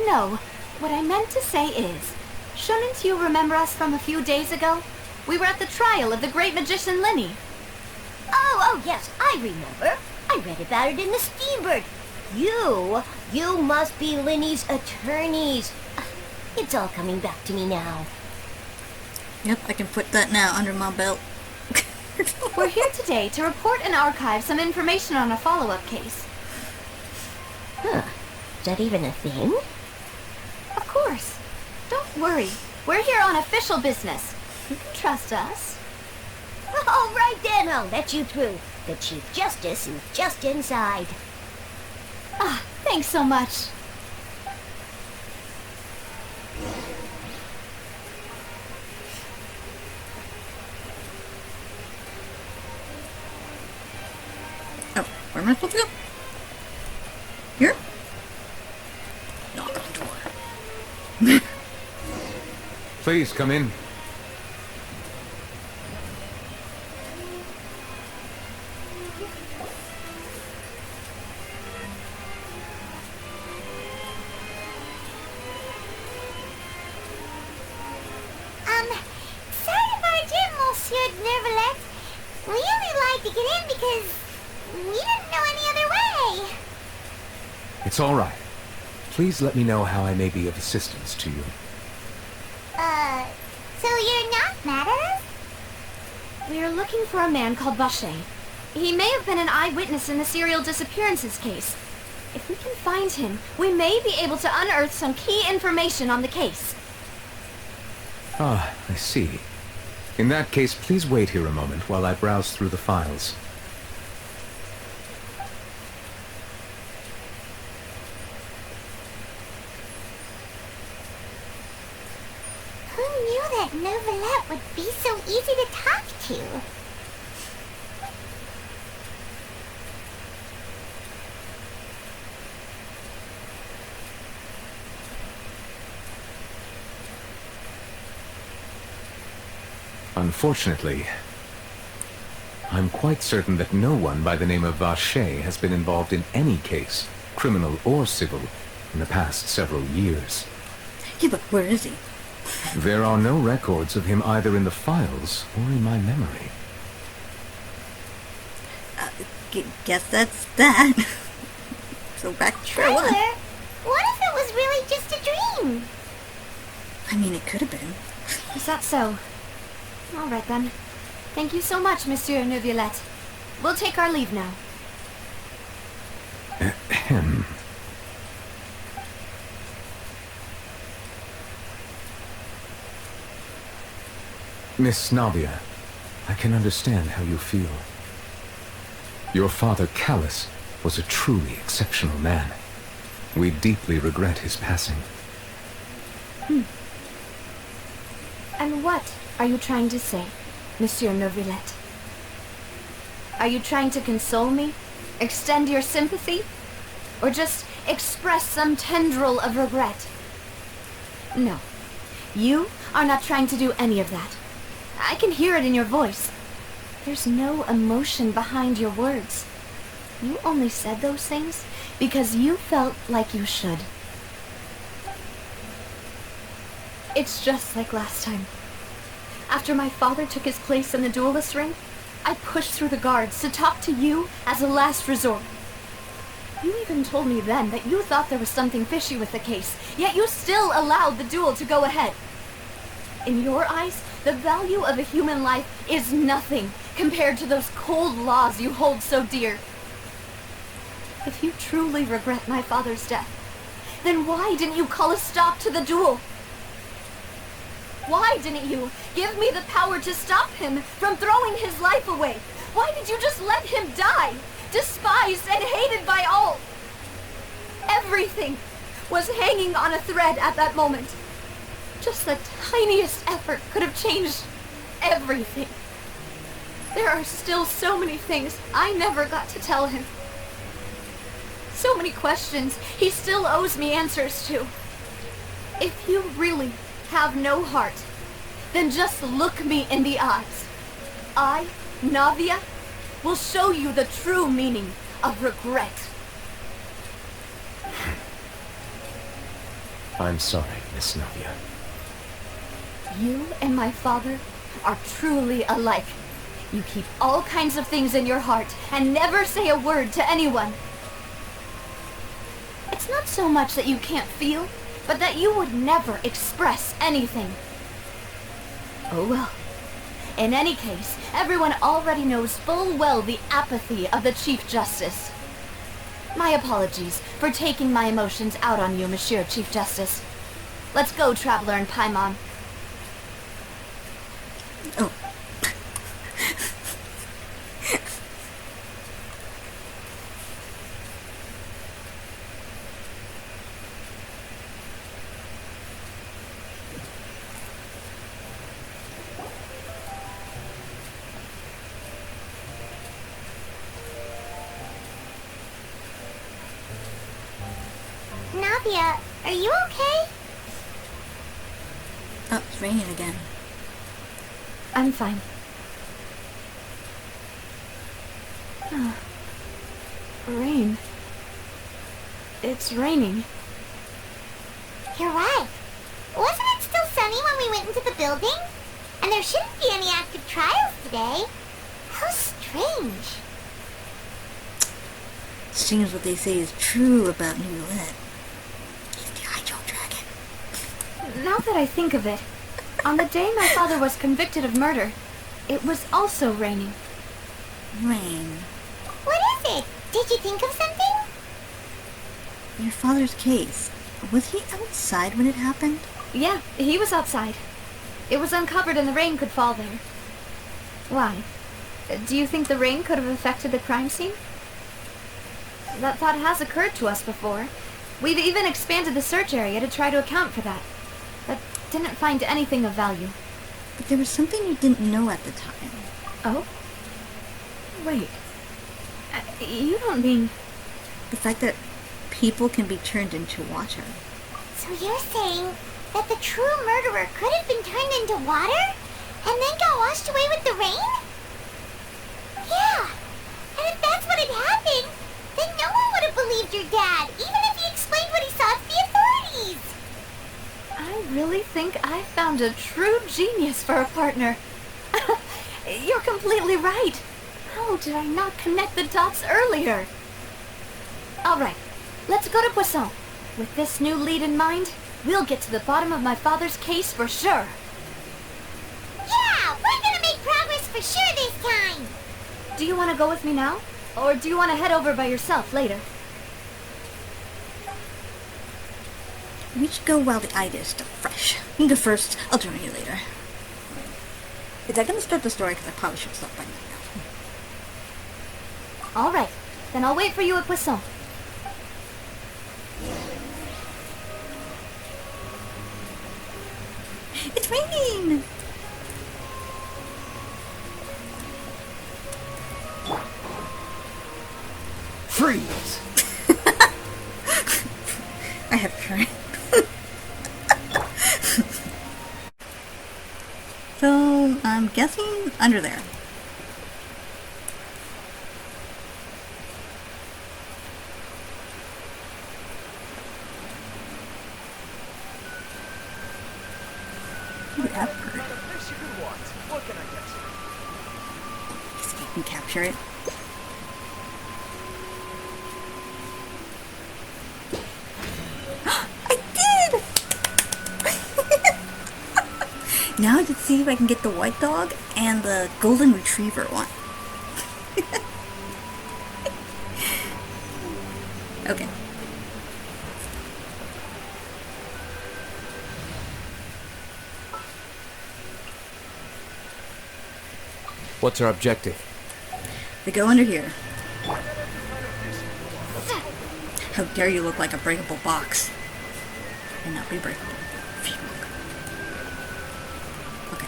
No. What I meant to say is, shouldn't you remember us from a few days ago? We were at the trial of the great magician Linny. Oh, yes, I remember. I read about it in the Steambird. You must be Linny's attorneys. It's all coming back to me now. Yep, I can put that now under my belt. We're here today to report and archive some information on a follow-up case. Huh. Is that even a thing? Of course. Don't worry. We're here on official business. You can trust us. All right then, I'll let you through. The Chief Justice is just inside. Ah, thanks so much. Oh, where am I supposed to go? Here? Knock on the door. Please come in. Sorry to barge in, Monsieur Neuvillette. We only like to get in because we didn't know any other way. It's all right. Please let me know how I may be of assistance to you. So you're not mad at us? We're looking for a man called Vacher. He may have been an eyewitness in the serial disappearances case. If we can find him, we may be able to unearth some key information on the case. Ah, I see. In that case, please wait here a moment while I browse through the files. Who knew that Neuvillette would be so easy to talk to? Unfortunately, I'm quite certain that no one by the name of Vacher has been involved in any case, criminal or civil, in the past several years. Yeah, but where is he? There are no records of him either in the files or in my memory. Guess that's that. So back to square one. Tyler, what if it was really just a dream? I mean, it could have been. Is that so? All right then. Thank you so much, Monsieur Neuvillette. We'll take our leave now. Ahem. Miss Navia, I can understand how you feel. Your father, Callus, was a truly exceptional man. We deeply regret his passing. And what are you trying to say, Monsieur Neuvillette? Are you trying to console me? Extend your sympathy? Or just express some tendril of regret? No. You are not trying to do any of that. I can hear it in your voice. There's no emotion behind your words. You only said those things because you felt like you should. It's just like last time. After my father took his place in the duelist ring, I pushed through the guards to talk to you as a last resort. You even told me then that you thought there was something fishy with the case, yet you still allowed the duel to go ahead. In your eyes, the value of a human life is nothing compared to those cold laws you hold so dear. If you truly regret my father's death, then why didn't you call a stop to the duel? Why didn't you give me the power to stop him from throwing his life away? Why did you just let him die, despised and hated by all? Everything was hanging on a thread at that moment. Just the tiniest effort could have changed everything. There are still so many things I never got to tell him. So many questions he still owes me answers to. If you really have no heart, then just look me in the eyes. I, Navia, will show you the true meaning of regret. I'm sorry, Miss Navia. You and my father are truly alike. You keep all kinds of things in your heart and never say a word to anyone. It's not so much that you can't feel, but that you would never express anything. Oh well. In any case, everyone already knows full well the apathy of the Chief Justice. My apologies for taking my emotions out on you, Monsieur Chief Justice. Let's go, Traveler and Paimon. Oh. Navia, are you okay? Oh, it's raining again. I'm fine. Rain. It's raining. You're right. Wasn't it still sunny when we went into the building? And there shouldn't be any active trials today. How strange. Seems what they say is true about Neuvillette. He's the Hydro Dragon. Now that I think of it, on the day my father was convicted of murder, it was also raining. Rain. What is it? Did you think of something? Your father's case. Was he outside when it happened? Yeah, he was outside. It was uncovered and the rain could fall there. Why? Do you think the rain could have affected the crime scene? That thought has occurred to us before. We've even expanded the search area to try to account for that. But didn't find anything of value. But there was something you didn't know at the time. Oh? Wait. You don't mean... The fact that people can be turned into water. So you're saying that the true murderer could have been turned into water and then got washed away with the rain? Yeah. And if that's what had happened, then no one would have believed your dad, even if he explained what he saw to the authorities. I really think I found a true genius for a partner. You're completely right. How did I not connect the dots earlier? All right, let's go to Poisson. With this new lead in mind, we'll get to the bottom of my father's case for sure. Yeah, we're gonna make progress for sure this time. Do you want to go with me now? Or do you want to head over by yourself later? We should go while the idea is still fresh. You can go first. I'll join you later. Is that gonna start the story? Because I probably should stop by now. All right, then I'll wait for you at Poisson. It's raining! Freeze! I have tried. So, I'm guessing under there. Escape and capture it. I did! Now I just see if I can get the white dog and the golden retriever one. Okay. What's our objective? They go under here. How dare you look like a breakable box and not be breakable. Phew. Okay.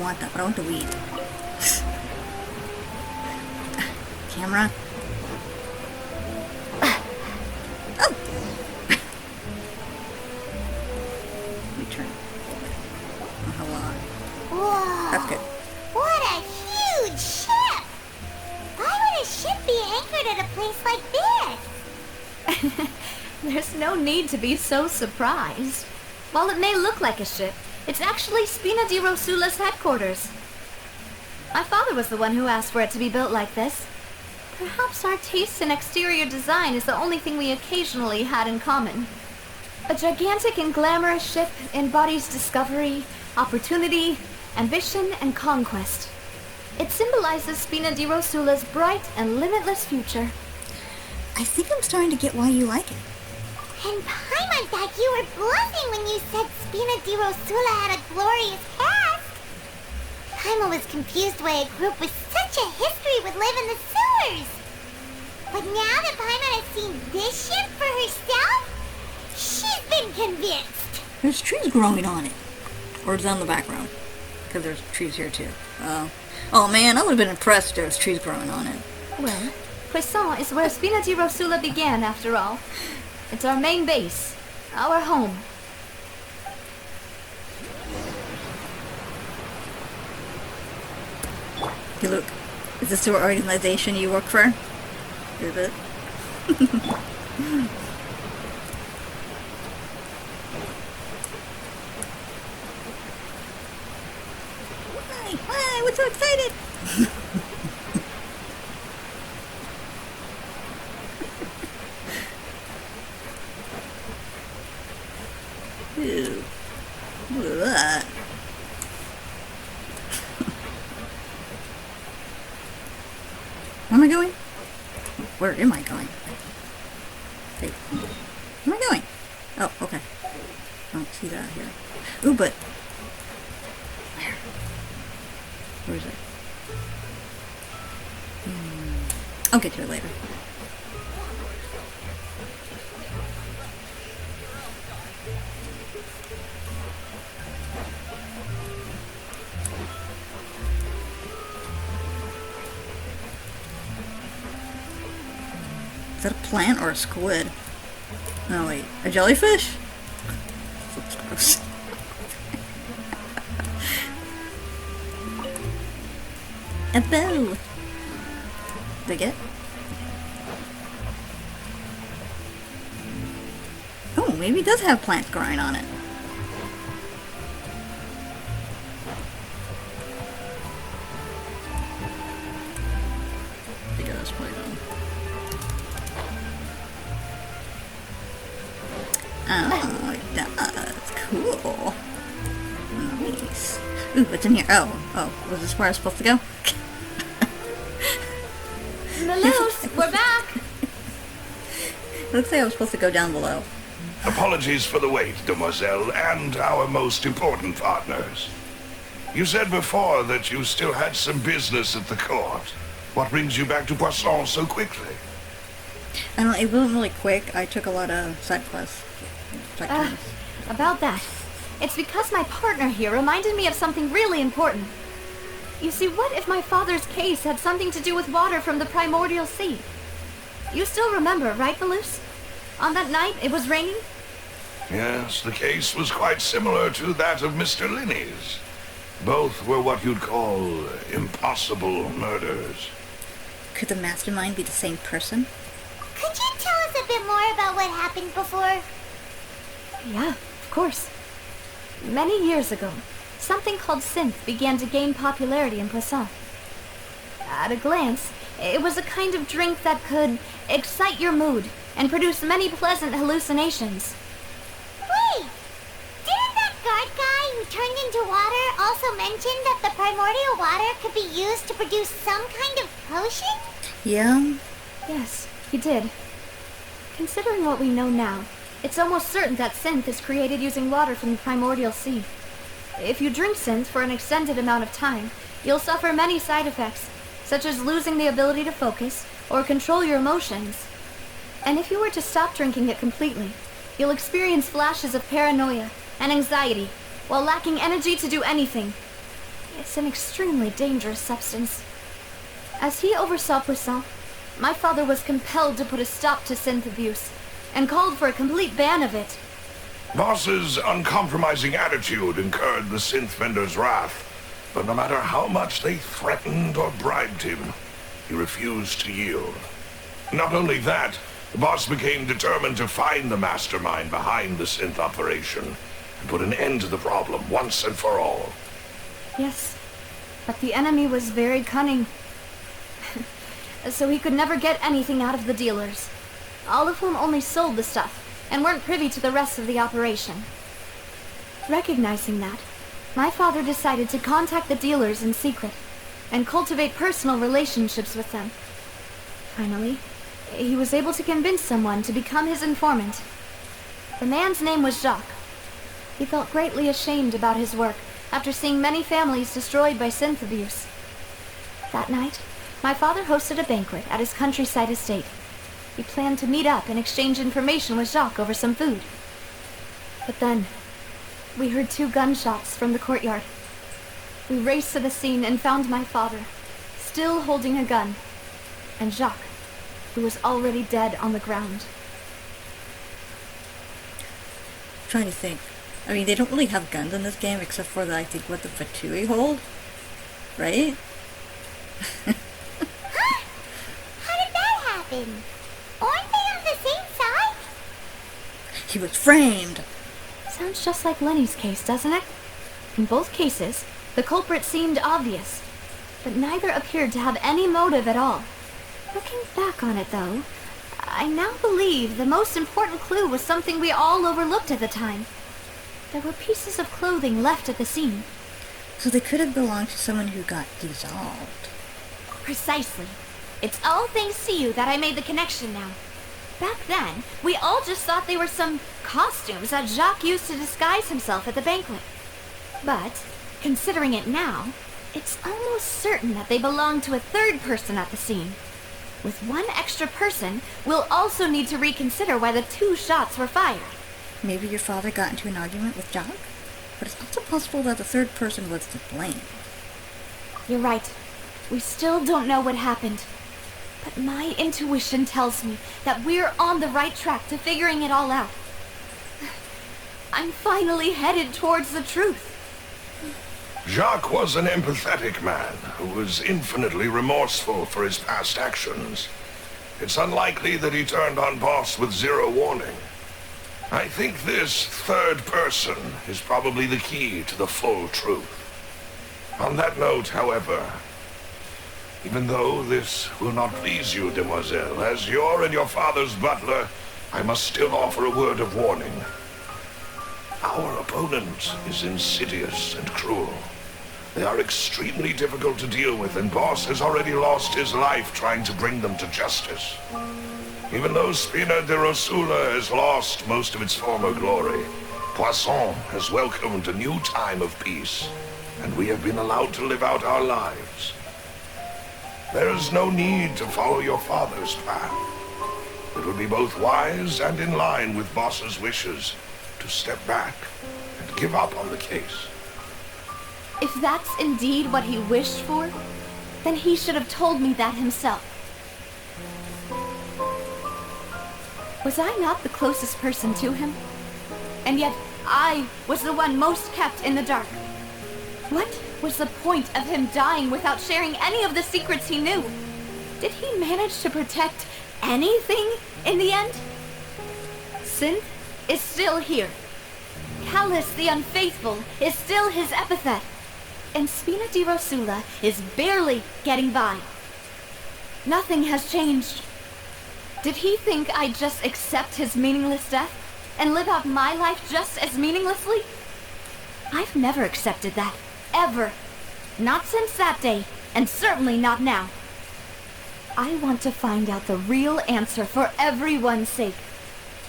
want that, but I want the weed. Camera. Oh! Return. Oh, hello. Whoa. That's good. What a huge ship! Why would a ship be anchored at a place like this? There's no need to be so surprised. While it may look like a ship, it's actually Spina di Rosula's headquarters. My father was the one who asked for it to be built like this. Perhaps our taste in exterior design is the only thing we occasionally had in common. A gigantic and glamorous ship embodies discovery, opportunity, ambition, and conquest. It symbolizes Spina di Rosula's bright and limitless future. I think I'm starting to get why you like it. And Paimon thought you were bluffing when you said Spina di Rosula had a glorious past. Paimon was confused why a group with such a history would live in the sewers. But now that Paimon has seen this ship for herself, she's been convinced. There's trees growing on it. Or it's on the background. Because there's trees here too. Oh man, I would have been impressed if there was trees growing on it. Well, Poisson is where Spina di Rosula began, after all. It's our main base, our home. Hey, look. Is this the organization you work for? Is it? Why? What's so excited? Ew. Ugh. Where am I going? Where am I going? Hey. Where am I going? Oh, okay. I don't see that here. Ooh, but... Where is it? I'll get to it later. Is that a plant or a squid? No, wait. A jellyfish? That's gross. A bow! Dig it? Oh, maybe it does have plants growing on it. It does, poison. Oh, it does. Cool. Nice. Ooh, what's in here? Oh, was this where I was supposed to go? Melose, we're back! Looks like I was supposed to go down below. Apologies for the wait, demoiselle, and our most important partners. You said before that you still had some business at the court. What brings you back to Poisson so quickly? I don't know, it wasn't really quick. I took a lot of side quests. About that. It's because my partner here reminded me of something really important. You see, what if my father's case had something to do with water from the primordial sea? You still remember, right, Melose? On that night, it was raining? Yes, the case was quite similar to that of Mr. Linney's. Both were what you'd call impossible murders. Could the mastermind be the same person? Could you tell us a bit more about what happened before? Yeah, of course. Many years ago, something called synth began to gain popularity in Poisson. At a glance, it was a kind of drink that could excite your mood and produce many pleasant hallucinations. Wait! Didn't that guard guy who turned into water also mention that the primordial water could be used to produce some kind of potion? Yeah. Yes, he did. Considering what we know now, it's almost certain that synth is created using water from the primordial sea. If you drink synth for an extended amount of time, you'll suffer many side effects, such as losing the ability to focus or control your emotions. And if you were to stop drinking it completely, you'll experience flashes of paranoia and anxiety while lacking energy to do anything. It's an extremely dangerous substance. As he oversaw Poisson, my father was compelled to put a stop to synth abuse and called for a complete ban of it. Boss's uncompromising attitude incurred the synth vendor's wrath, but no matter how much they threatened or bribed him, he refused to yield. Not only that, the boss became determined to find the mastermind behind the synth operation and put an end to the problem once and for all. Yes, but the enemy was very cunning. So he could never get anything out of the dealers, all of whom only sold the stuff and weren't privy to the rest of the operation. Recognizing that, my father decided to contact the dealers in secret and cultivate personal relationships with them. Finally, he was able to convince someone to become his informant. The man's name was Jacques. He felt greatly ashamed about his work after seeing many families destroyed by synth abuse. That night, my father hosted a banquet at his countryside estate. He planned to meet up and exchange information with Jacques over some food. But then, we heard 2 gunshots from the courtyard. We raced to the scene and found my father, still holding a gun, and Jacques, who was already dead on the ground. I'm trying to think. I mean, they don't really have guns in this game except for the, I think, what the Fatui hold? Right? How did that happen? Aren't they on the same side? He was framed! Sounds just like Lenny's case, doesn't it? In both cases, the culprit seemed obvious, but neither appeared to have any motive at all. Looking back on it, though, I now believe the most important clue was something we all overlooked at the time. There were pieces of clothing left at the scene. So they could have belonged to someone who got dissolved. Precisely. It's all thanks to you that I made the connection now. Back then, we all just thought they were some costumes that Jacques used to disguise himself at the banquet. But, considering it now, it's almost certain that they belong to a third person at the scene. With one extra person, we'll also need to reconsider why the 2 shots were fired. Maybe your father got into an argument with Jacques? But it's also possible that the third person was to blame. You're right. We still don't know what happened. But my intuition tells me that we're on the right track to figuring it all out. I'm finally headed towards the truth. Jacques was an empathetic man who was infinitely remorseful for his past actions. It's unlikely that he turned on Boss with 0 warning. I think this third person is probably the key to the full truth. On that note, however, even though this will not please you, demoiselle, as your and your father's butler, I must still offer a word of warning. Our opponent is insidious and cruel. They are extremely difficult to deal with, and Boss has already lost his life trying to bring them to justice. Even though Spina de Rosula has lost most of its former glory, Poisson has welcomed a new time of peace, and we have been allowed to live out our lives. There is no need to follow your father's path. It would be both wise and in line with Boss's wishes to step back and give up on the case. If that's indeed what he wished for, then he should have told me that himself. Was I not the closest person to him? And yet, I was the one most kept in the dark. What was the point of him dying without sharing any of the secrets he knew? Did he manage to protect anything in the end? Synth is still here. Callus the Unfaithful is still his epithet. And Spina di Rosula is barely getting by. Nothing has changed. Did he think I'd just accept his meaningless death and live out my life just as meaninglessly? I've never accepted that. Ever. Not since that day, and certainly not now. I want to find out the real answer for everyone's sake.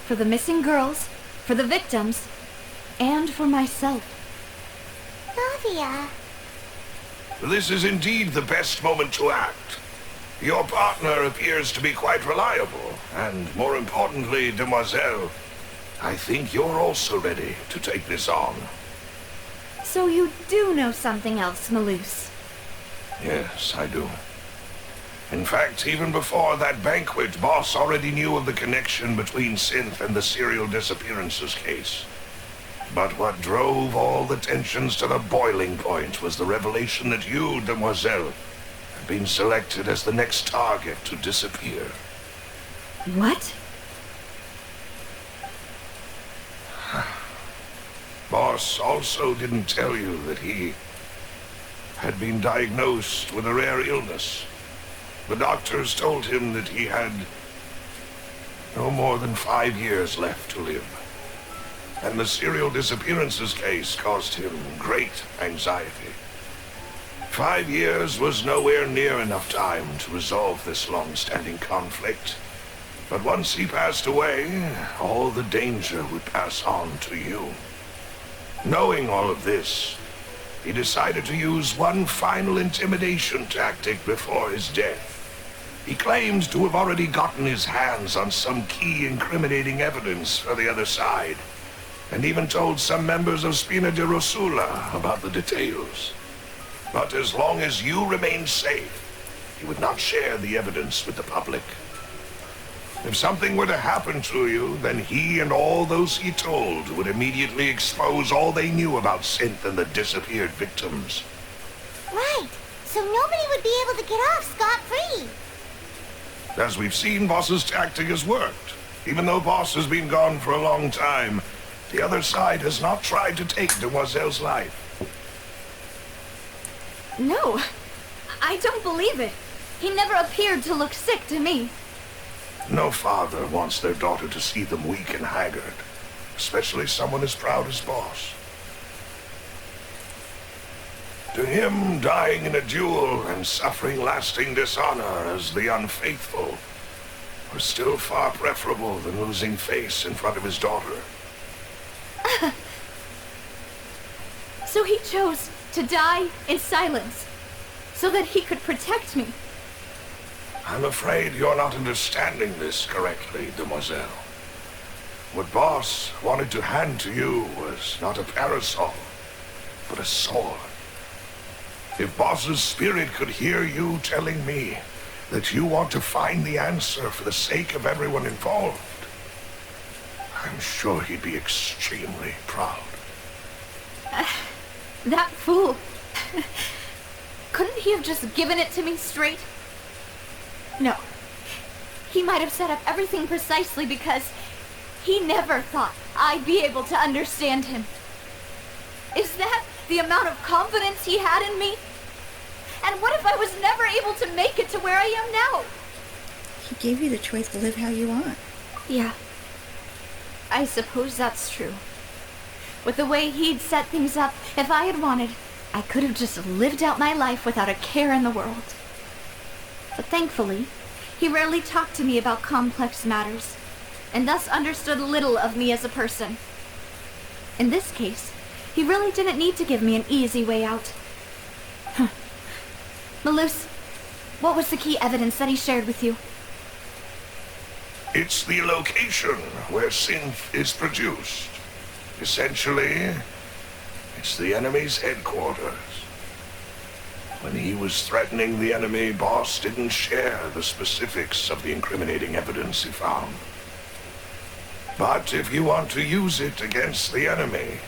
For the missing girls, for the victims, and for myself. Navia. This is indeed the best moment to act. Your partner appears to be quite reliable, and more importantly, demoiselle, I think you're also ready to take this on. So you do know something else, Malus. Yes, I do. In fact, even before that banquet, Boss already knew of the connection between Synth and the serial disappearances case. But what drove all the tensions to the boiling point was the revelation that you, Demoiselle, had been selected as the next target to disappear. What? Boss also didn't tell you that he had been diagnosed with a rare illness. The doctors told him that he had no more than 5 years left to live. And the serial disappearances case caused him great anxiety. 5 years was nowhere near enough time to resolve this long-standing conflict. But once he passed away, all the danger would pass on to you. Knowing all of this, he decided to use one final intimidation tactic before his death. He claimed to have already gotten his hands on some key incriminating evidence for the other side, and even told some members of Spina de Rosula about the details. But as long as you remained safe, he would not share the evidence with the public. If something were to happen to you, then he and all those he told would immediately expose all they knew about Synth and the disappeared victims. Right. So nobody would be able to get off scot-free. As we've seen, Boss's tactic has worked. Even though Boss has been gone for a long time, the other side has not tried to take Demoiselle's life. No, I don't believe it. He never appeared to look sick to me. No father wants their daughter to see them weak and haggard, especially someone as proud as Boss. To him, dying in a duel and suffering lasting dishonor as the unfaithful was still far preferable than losing face in front of his daughter. So he chose to die in silence, so that he could protect me. I'm afraid you're not understanding this correctly, Demoiselle. What Boss wanted to hand to you was not a parasol, but a sword. If Boss's spirit could hear you telling me that you want to find the answer for the sake of everyone involved, I'm sure he'd be extremely proud. That fool. Couldn't he have just given it to me straight? No. He might have set up everything precisely because he never thought I'd be able to understand him. Is that the amount of confidence he had in me? And what if I was never able to make it to where I am now? He gave you the choice to live how you want. Yeah. I suppose that's true. With the way he'd set things up, if I had wanted, I could have just lived out my life without a care in the world. But thankfully, he rarely talked to me about complex matters, and thus understood little of me as a person. In this case, he really didn't need to give me an easy way out. Malus, what was the key evidence that he shared with you? It's the location where Synth is produced. Essentially, it's the enemy's headquarters. When he was threatening the enemy, Boss didn't share the specifics of the incriminating evidence he found. But if you want to use it against the enemy,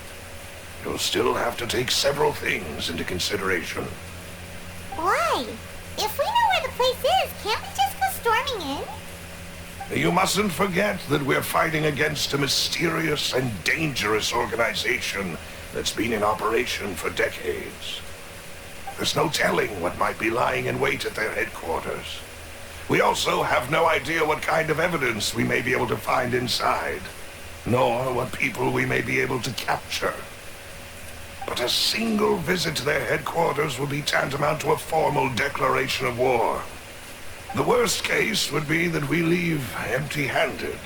you'll still have to take several things into consideration. Why? If we know where the place is, can't we just go storming in? You mustn't forget that we're fighting against a mysterious and dangerous organization that's been in operation for decades. There's no telling what might be lying in wait at their headquarters. We also have no idea what kind of evidence we may be able to find inside, nor what people we may be able to capture. But a single visit to their headquarters would be tantamount to a formal declaration of war. The worst case would be that we leave empty-handed,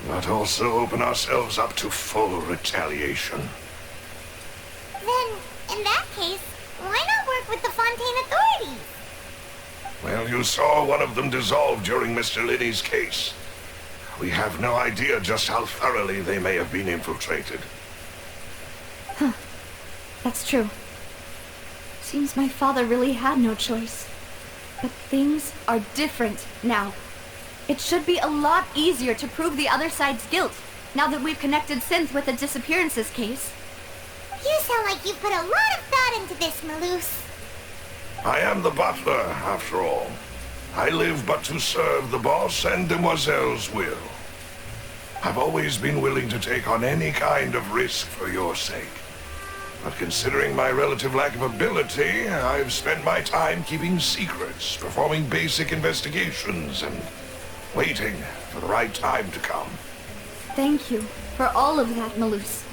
but also open ourselves up to full retaliation. Then, in that case, why not work with the Fontaine authorities? Well, you saw one of them dissolve during Mr. Linney's case. We have no idea just how thoroughly they may have been infiltrated. That's true. Seems my father really had no choice. But things are different now. It should be a lot easier to prove the other side's guilt, now that we've connected Synth with the disappearances case. You sound like you put a lot of thought into this, Maloose. I am the butler, after all. I live but to serve the boss and Demoiselle's will. I've always been willing to take on any kind of risk for your sake. But considering my relative lack of ability, I've spent my time keeping secrets, performing basic investigations, and waiting for the right time to come. Thank you for all of that, Maloose.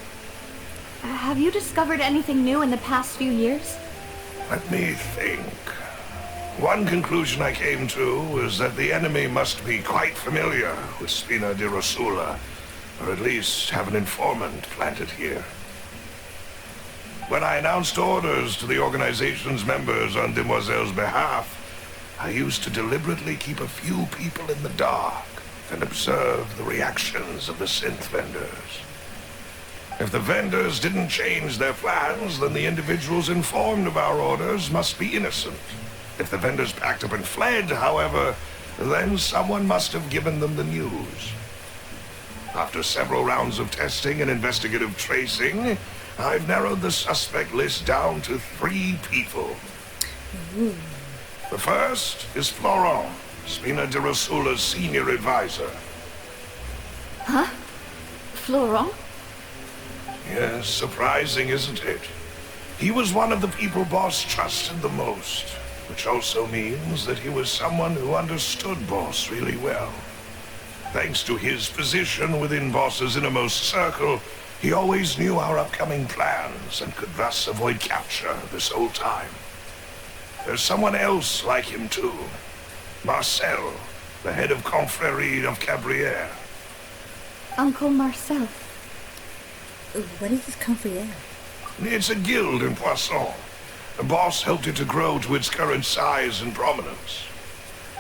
Have you discovered anything new in the past few years? Let me think. One conclusion I came to was that the enemy must be quite familiar with Spina di Rosula, or at least have an informant planted here. When I announced orders to the organization's members on Demoiselle's behalf, I used to deliberately keep a few people in the dark and observe the reactions of the synth vendors. If the vendors didn't change their plans, then the individuals informed of our orders must be innocent. If the vendors packed up and fled, however, then someone must have given them the news. After several rounds of testing and investigative tracing, I've narrowed the suspect list down to 3 people. The first is Florent, Spina di Rosula's senior advisor. Huh? Florent? Yes, surprising, isn't it? He was one of the people Boss trusted the most, which also means that he was someone who understood Boss really well. Thanks to his position within Boss's innermost circle, he always knew our upcoming plans and could thus avoid capture this whole time. There's someone else like him too. Marcel, the head of Confrérie of Cabrières. Uncle Marcel. What is this Confrérie? It's a guild in Poisson. The boss helped it to grow to its current size and prominence.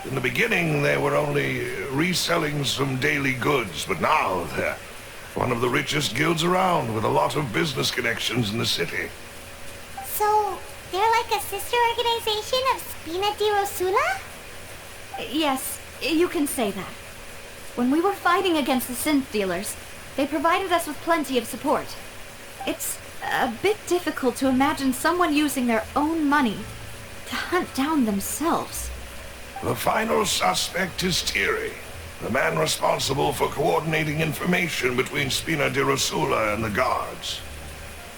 In the beginning, they were only reselling some daily goods, but now they're one of the richest guilds around, with a lot of business connections in the city. So, they're like a sister organization of Spina di Rosula? Yes, you can say that. When we were fighting against the synth dealers, they provided us with plenty of support. It's a bit difficult to imagine someone using their own money to hunt down themselves. The final suspect is Thierry, the man responsible for coordinating information between Spina di Rosula and the guards.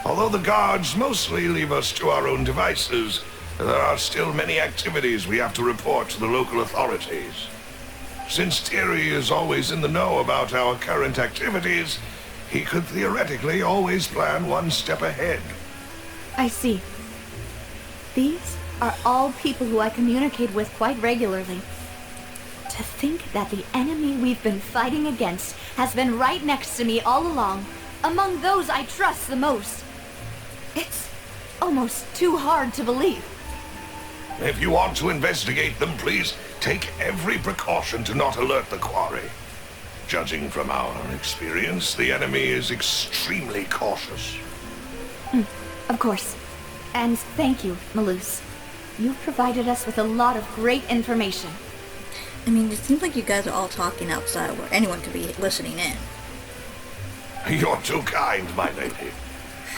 Although the guards mostly leave us to our own devices, there are still many activities we have to report to the local authorities. Since Thierry is always in the know about our current activities, he could theoretically always plan one step ahead. I see. These are all people who I communicate with quite regularly. To think that the enemy we've been fighting against has been right next to me all along, among those I trust the most. It's almost too hard to believe. If you want to investigate them, please take every precaution to not alert the quarry. Judging from our experience, the enemy is extremely cautious. Of course. And thank you, Maloose. You've provided us with a lot of great information. I mean, it seems like you guys are all talking outside where anyone could be listening in. You're too kind, my lady.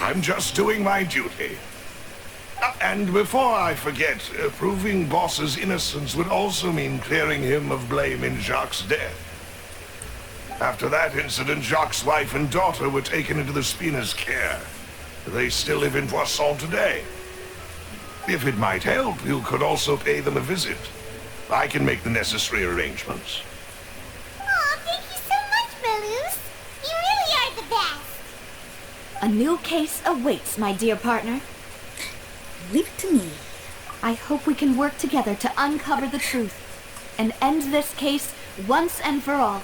I'm just doing my duty. And before I forget, proving Boss's innocence would also mean clearing him of blame in Jacques' death. After that incident, Jacques' wife and daughter were taken into the Spina's care. They still live in Poisson today. If it might help, you could also pay them a visit. I can make the necessary arrangements. Aw, thank you so much, Maloose. You really are the best. A new case awaits, my dear partner. Leave it to me. I hope we can work together to uncover the truth and end this case once and for all.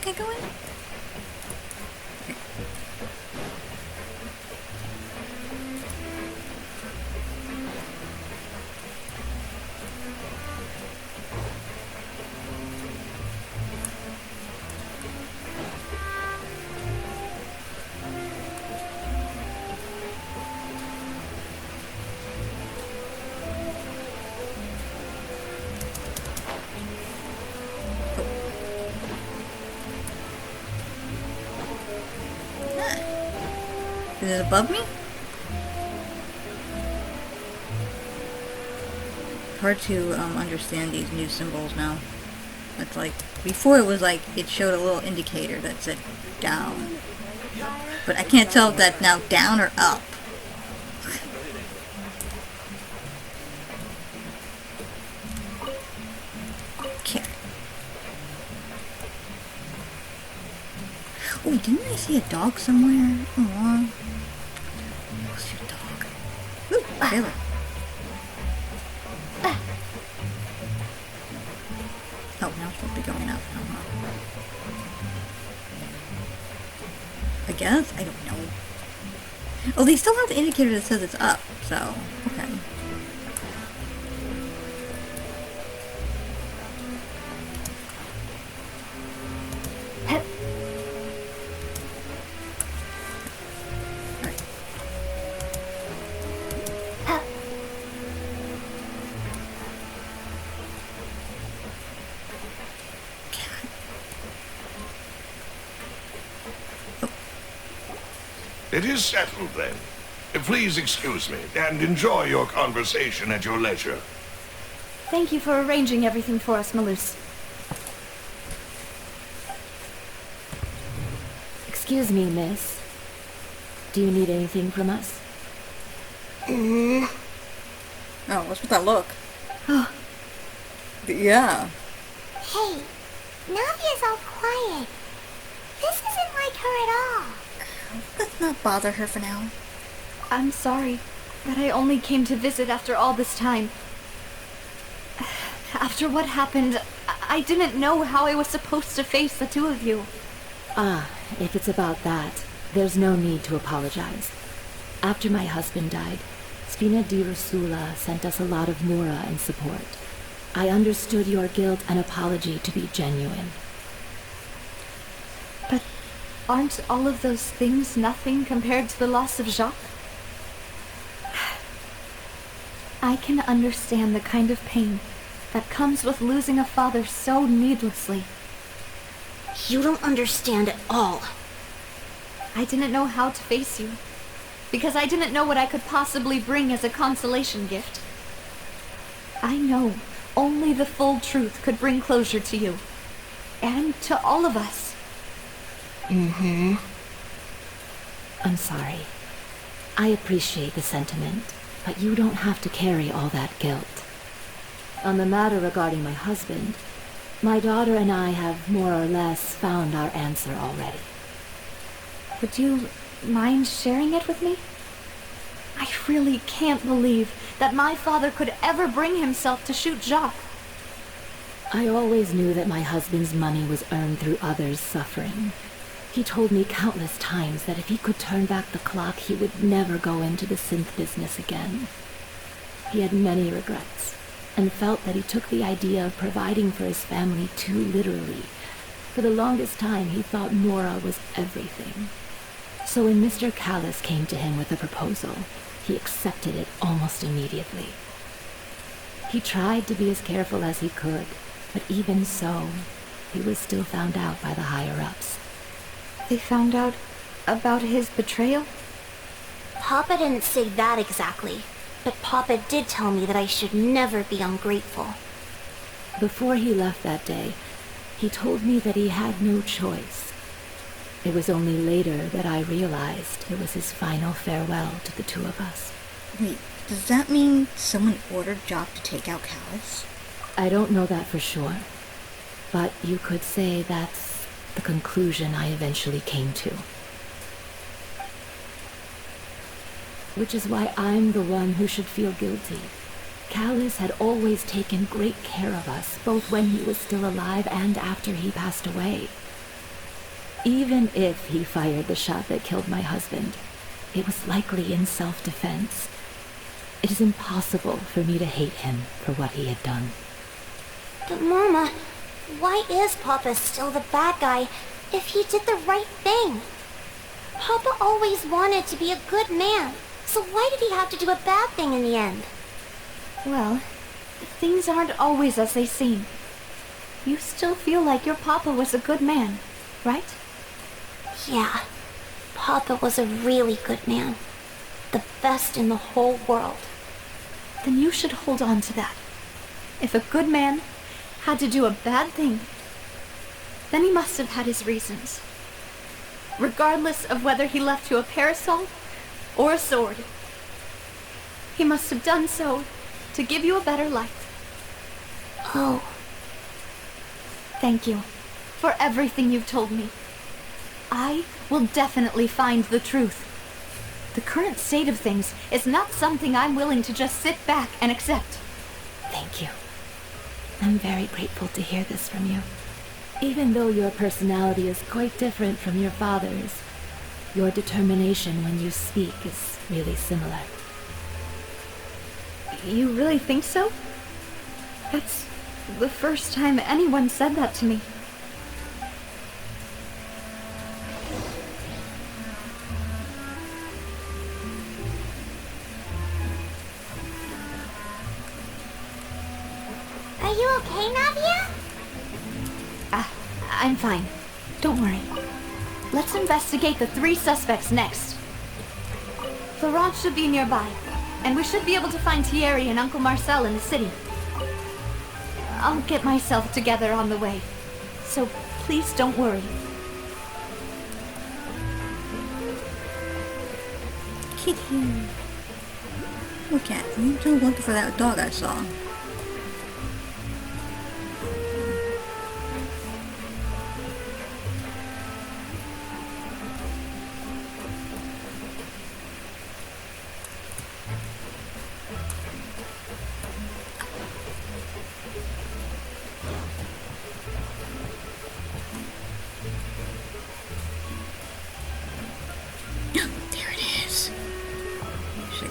can I go in? Okay. Is it above me? Hard to understand these new symbols now. It's like, before it was like, it showed a little indicator that said down. But I can't tell if that's now down or up. Okay. Oh, didn't I see a dog somewhere? Aww. What's your dog? Ooh, Taylor. Oh, now it's supposed to be going up. I guess? I don't know. Oh, they still have the indicator that says it's up, so, okay. It is settled, then. Please excuse me, and enjoy your conversation at your leisure. Thank you for arranging everything for us, Malus. Excuse me, miss. Do you need anything from us? Oh, what's with that look? Yeah. Hey, Navia's all quiet. This isn't like her at all. Let's not bother her for now. I'm sorry that I only came to visit after all this time. After what happened, I didn't know how I was supposed to face the two of you. Ah, if it's about that, there's no need to apologize. After my husband died, Spina di Rosula sent us a lot of mura and support. I understood your guilt and apology to be genuine. But aren't all of those things nothing compared to the loss of Jacques? I can understand the kind of pain that comes with losing a father so needlessly. You don't understand at all. I didn't know how to face you, because I didn't know what I could possibly bring as a consolation gift. I know only the full truth could bring closure to you, and to all of us. I'm sorry. I appreciate the sentiment, but you don't have to carry all that guilt. On the matter regarding my husband, my daughter and I have more or less found our answer already. Would you mind sharing it with me? I really can't believe that my father could ever bring himself to shoot Jacques. I always knew that my husband's money was earned through others' suffering. He told me countless times that if he could turn back the clock, he would never go into the synth business again. He had many regrets, and felt that he took the idea of providing for his family too literally. For the longest time, he thought Nora was everything. So when Mr. Callis came to him with a proposal, he accepted it almost immediately. He tried to be as careful as he could, but even so, he was still found out by the higher-ups. They found out about his betrayal? Papa didn't say that exactly, but Papa did tell me that I should never be ungrateful. Before he left that day, he told me that he had no choice. It was only later that I realized it was his final farewell to the two of us. Wait, does that mean someone ordered Jacques to take out Callis? I don't know that for sure, but you could say that's the conclusion I eventually came to. Which is why I'm the one who should feel guilty. Callis had always taken great care of us, both when he was still alive and after he passed away. Even if he fired the shot that killed my husband, it was likely in self-defense. It is impossible for me to hate him for what he had done. But Mama, why is Papa still the bad guy if he did the right thing? Papa always wanted to be a good man, so why did he have to do a bad thing in the end? Well, things aren't always as they seem. You still feel like your papa was a good man, right? Yeah, Papa was a really good man. The best in the whole world. Then you should hold on to that. If a good man had to do a bad thing, then he must have had his reasons. Regardless of whether he left you a parasol or a sword, he must have done so to give you a better life. Oh. Thank you for everything you've told me. I will definitely find the truth. The current state of things is not something I'm willing to just sit back and accept. Thank you. I'm very grateful to hear this from you. Even though your personality is quite different from your father's, your determination when you speak is really similar. You really think so? That's the first time anyone said that to me. Are you okay, Navia? I'm fine. Don't worry. Let's investigate the 3 suspects next. Clorinde should be nearby, and we should be able to find Thierry and Uncle Marcel in the city. I'll get myself together on the way, so please don't worry. Kitty. Look at me. I'm still looking for that dog I saw.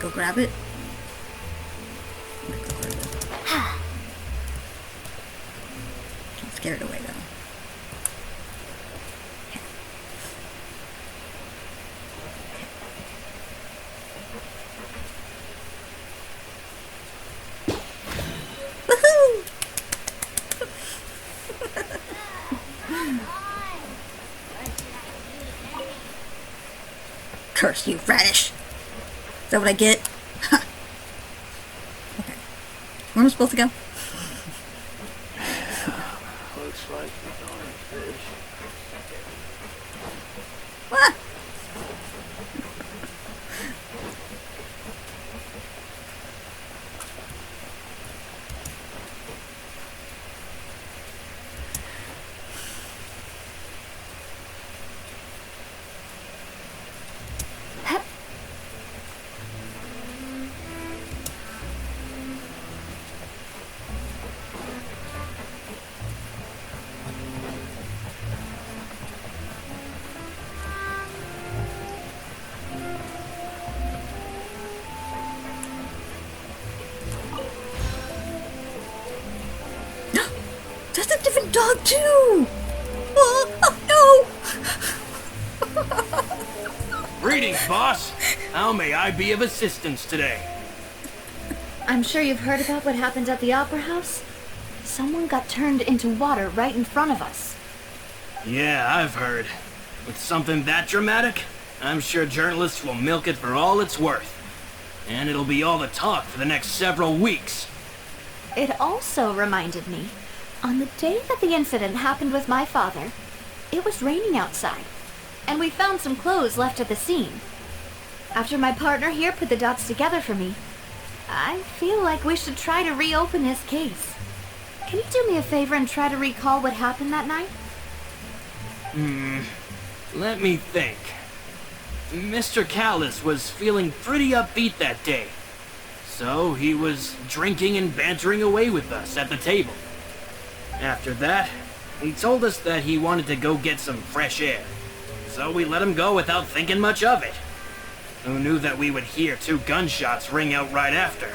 Go grab it. Don't scare it away though. Woohoo! Curse you, radish! Is that what I get? Okay. Where am I supposed to go? Looks like the darn fish. What? That's a different dog too! Oh no! Greetings, boss. How may I be of assistance today? I'm sure you've heard about what happened at the Opera House. Someone got turned into water right in front of us. Yeah, I've heard. With something that dramatic, I'm sure journalists will milk it for all it's worth. And it'll be all the talk for the next several weeks. It also reminded me, on the day that the incident happened with my father, it was raining outside, and we found some clothes left at the scene. After my partner here put the dots together for me, I feel like we should try to reopen this case. Can you do me a favor and try to recall what happened that night? Let me think. Mr. Callis was feeling pretty upbeat that day. So he was drinking and bantering away with us at the table. After that, he told us that he wanted to go get some fresh air. so we let him go without thinking much of it. Who knew that we would hear 2 gunshots ring out right after?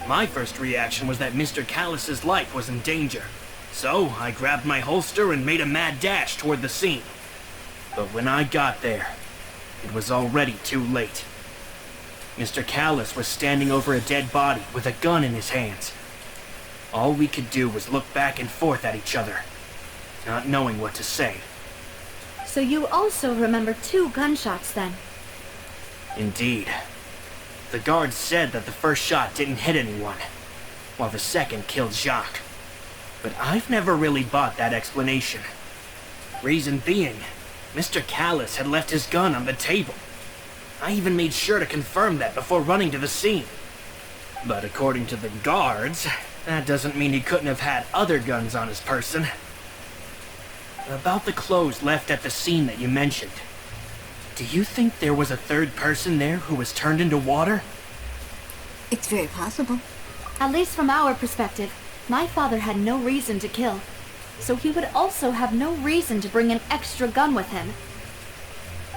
My first reaction was that Mr. Callus's life was in danger, so I grabbed my holster and made a mad dash toward the scene. But when I got there, it was already too late. Mr. Callus was standing over a dead body with a gun in his hands. All we could do was look back and forth at each other, not knowing what to say. So you also remember 2 gunshots then? Indeed. The guards said that the first shot didn't hit anyone, while the second killed Jacques. But I've never really bought that explanation. Reason being, Mr. Callus had left his gun on the table. I even made sure to confirm that before running to the scene. But according to the guards, that doesn't mean he couldn't have had other guns on his person. About the clothes left at the scene that you mentioned. Do you think there was a third person there who was turned into water? It's very possible. At least from our perspective, my father had no reason to kill. So he would also have no reason to bring an extra gun with him.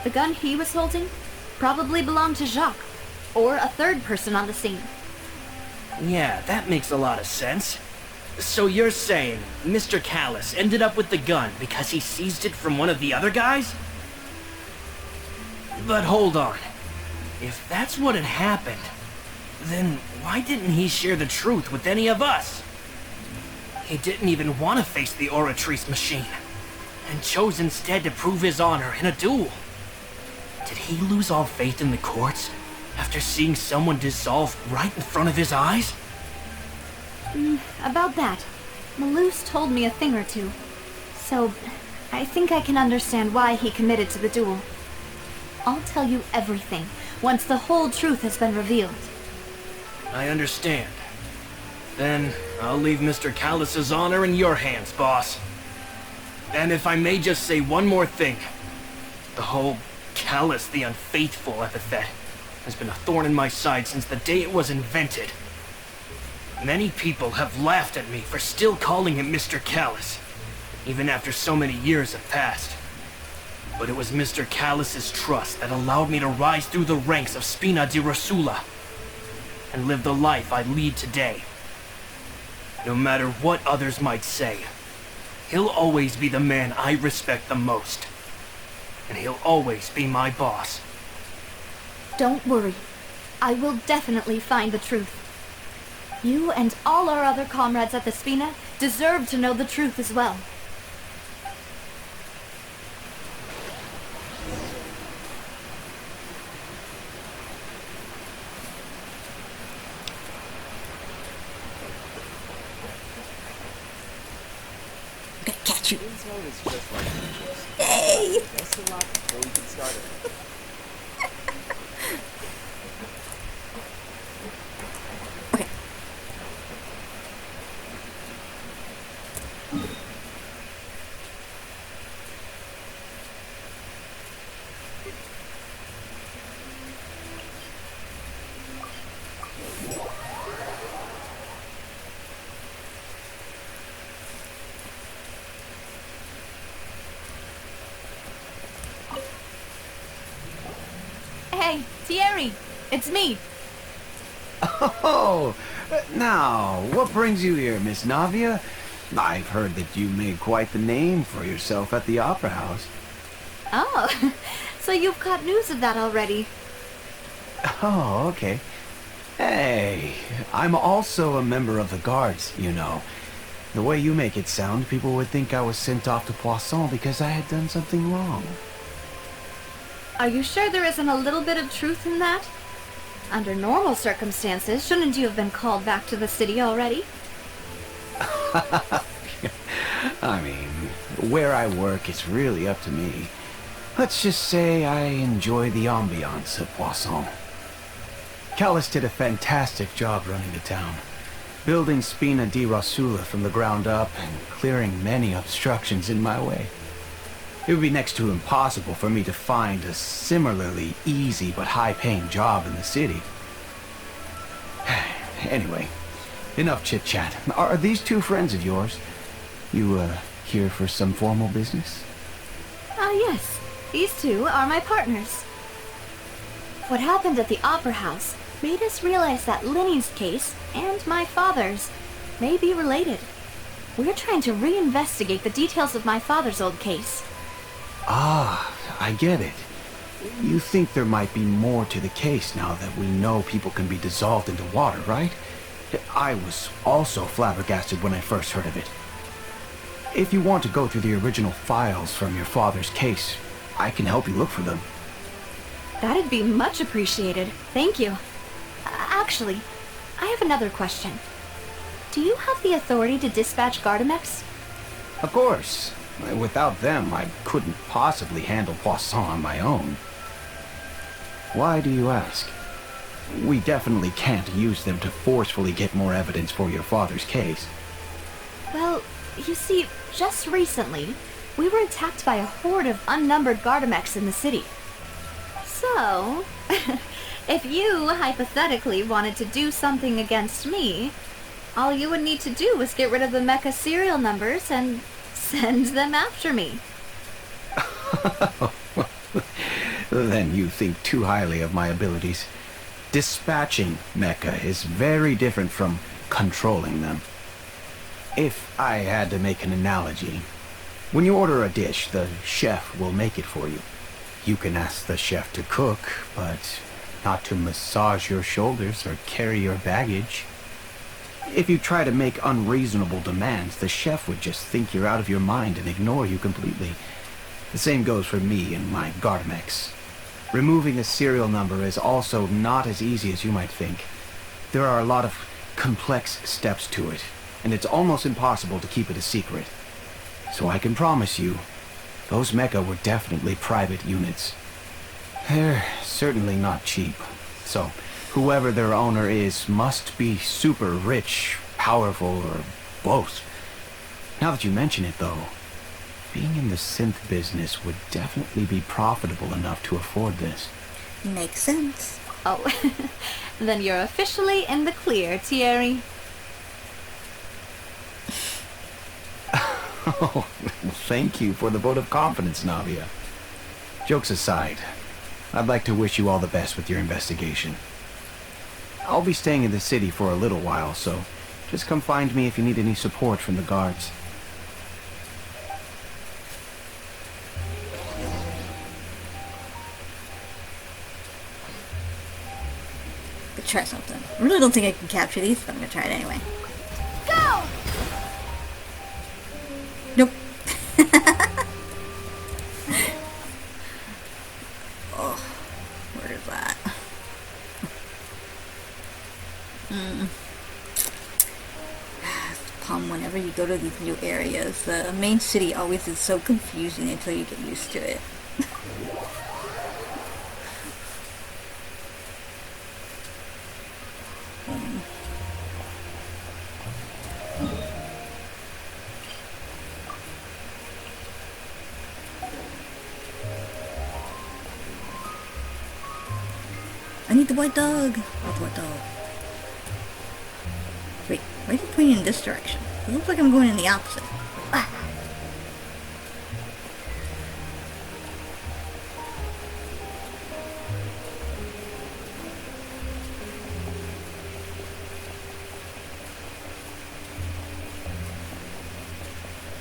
The gun he was holding probably belonged to Jacques, or a third person on the scene. Yeah, that makes a lot of sense. So you're saying Mr. Callus ended up with the gun because he seized it from one of the other guys? But hold on. If that's what had happened, then why didn't he share the truth with any of us? He didn't even want to face the Oratrice machine, and chose instead to prove his honor in a duel. Did he lose all faith in the courts after seeing someone dissolve right in front of his eyes? About that, Malus told me a thing or two. So, I think I can understand why he committed to the duel. I'll tell you everything once the whole truth has been revealed. I understand. Then I'll leave Mr. Callus's honor in your hands, boss. And if I may just say one more thing. The whole Callus the Unfaithful epithet has been a thorn in my side since the day it was invented. Many people have laughed at me for still calling him Mr. Callus, even after so many years have passed. But it was Mr. Callus's trust that allowed me to rise through the ranks of Spina di Rosula and live the life I lead today. No matter what others might say, he'll always be the man I respect the most. And he'll always be my boss. Don't worry. I will definitely find the truth. You and all our other comrades at the Spina deserve to know the truth as well. I'm gonna catch you. Hey! Yay! Best of luck before we get started. Okay. Hey, Thierry! It's me! Oh, now, what brings you here, Miss Navia? I've heard that you made quite the name for yourself at the Opera House. Oh, so you've got news of that already. Oh, okay. Hey, I'm also a member of the Guards, you know. The way you make it sound, people would think I was sent off to Poisson because I had done something wrong. Are you sure there isn't a little bit of truth in that? Under normal circumstances, shouldn't you have been called back to the city already? I mean, where I work is really up to me. Let's just say I enjoy the ambiance of Poisson. Callus did a fantastic job running the town, building Spina di Rosula from the ground up and clearing many obstructions in my way. It would be next to impossible for me to find a similarly easy but high-paying job in the city. Anyway, enough chit-chat. Are these two friends of yours? You, here for some formal business? Ah, yes. These two are my partners. What happened at the Opera House made us realize that Linny's case and my father's may be related. We're trying to reinvestigate the details of my father's old case. Ah, I get it. You think there might be more to the case now that we know people can be dissolved into water, right? I was also flabbergasted when I first heard of it. If you want to go through the original files from your father's case, I can help you look for them. That'd be much appreciated. Thank you. Actually, I have another question. Do you have the authority to dispatch Gardamex? Of course. Without them, I couldn't possibly handle Poisson on my own. Why do you ask? We definitely can't use them to forcefully get more evidence for your father's case. Well, you see, just recently, we were attacked by a horde of unnumbered Gardamex in the city. So, if you hypothetically wanted to do something against me, all you would need to do was get rid of the mecha serial numbers and send them after me. Then you think too highly of my abilities. Dispatching mecha is very different from controlling them. If I had to make an analogy, when you order a dish, the chef will make it for you. You can ask the chef to cook, but not to massage your shoulders or carry your baggage. If you try to make unreasonable demands, the chef would just think you're out of your mind and ignore you completely. The same goes for me and my Gardamex. Removing a serial number is also not as easy as you might think. There are a lot of complex steps to it, and it's almost impossible to keep it a secret. So I can promise you, those mecha were definitely private units. They're certainly not cheap, so whoever their owner is must be super rich, powerful, or both. Now that you mention it, though, being in the synth business would definitely be profitable enough to afford this. Makes sense. Oh, then you're officially in the clear, Thierry. Oh, thank you for the vote of confidence, Navia. Jokes aside, I'd like to wish you all the best with your investigation. I'll be staying in the city for a little while, so just come find me if you need any support from the guards. But try something. I really don't think I can capture these, but I'm gonna try it anyway. Go! Nope. Oh, where is that? Problem whenever you go to these new areas, the main city always is so confusing until you get used to it. I need the white dog! Oh, the white dog. Wait, why is it pointing in this direction? It looks like I'm going in the opposite. Ah.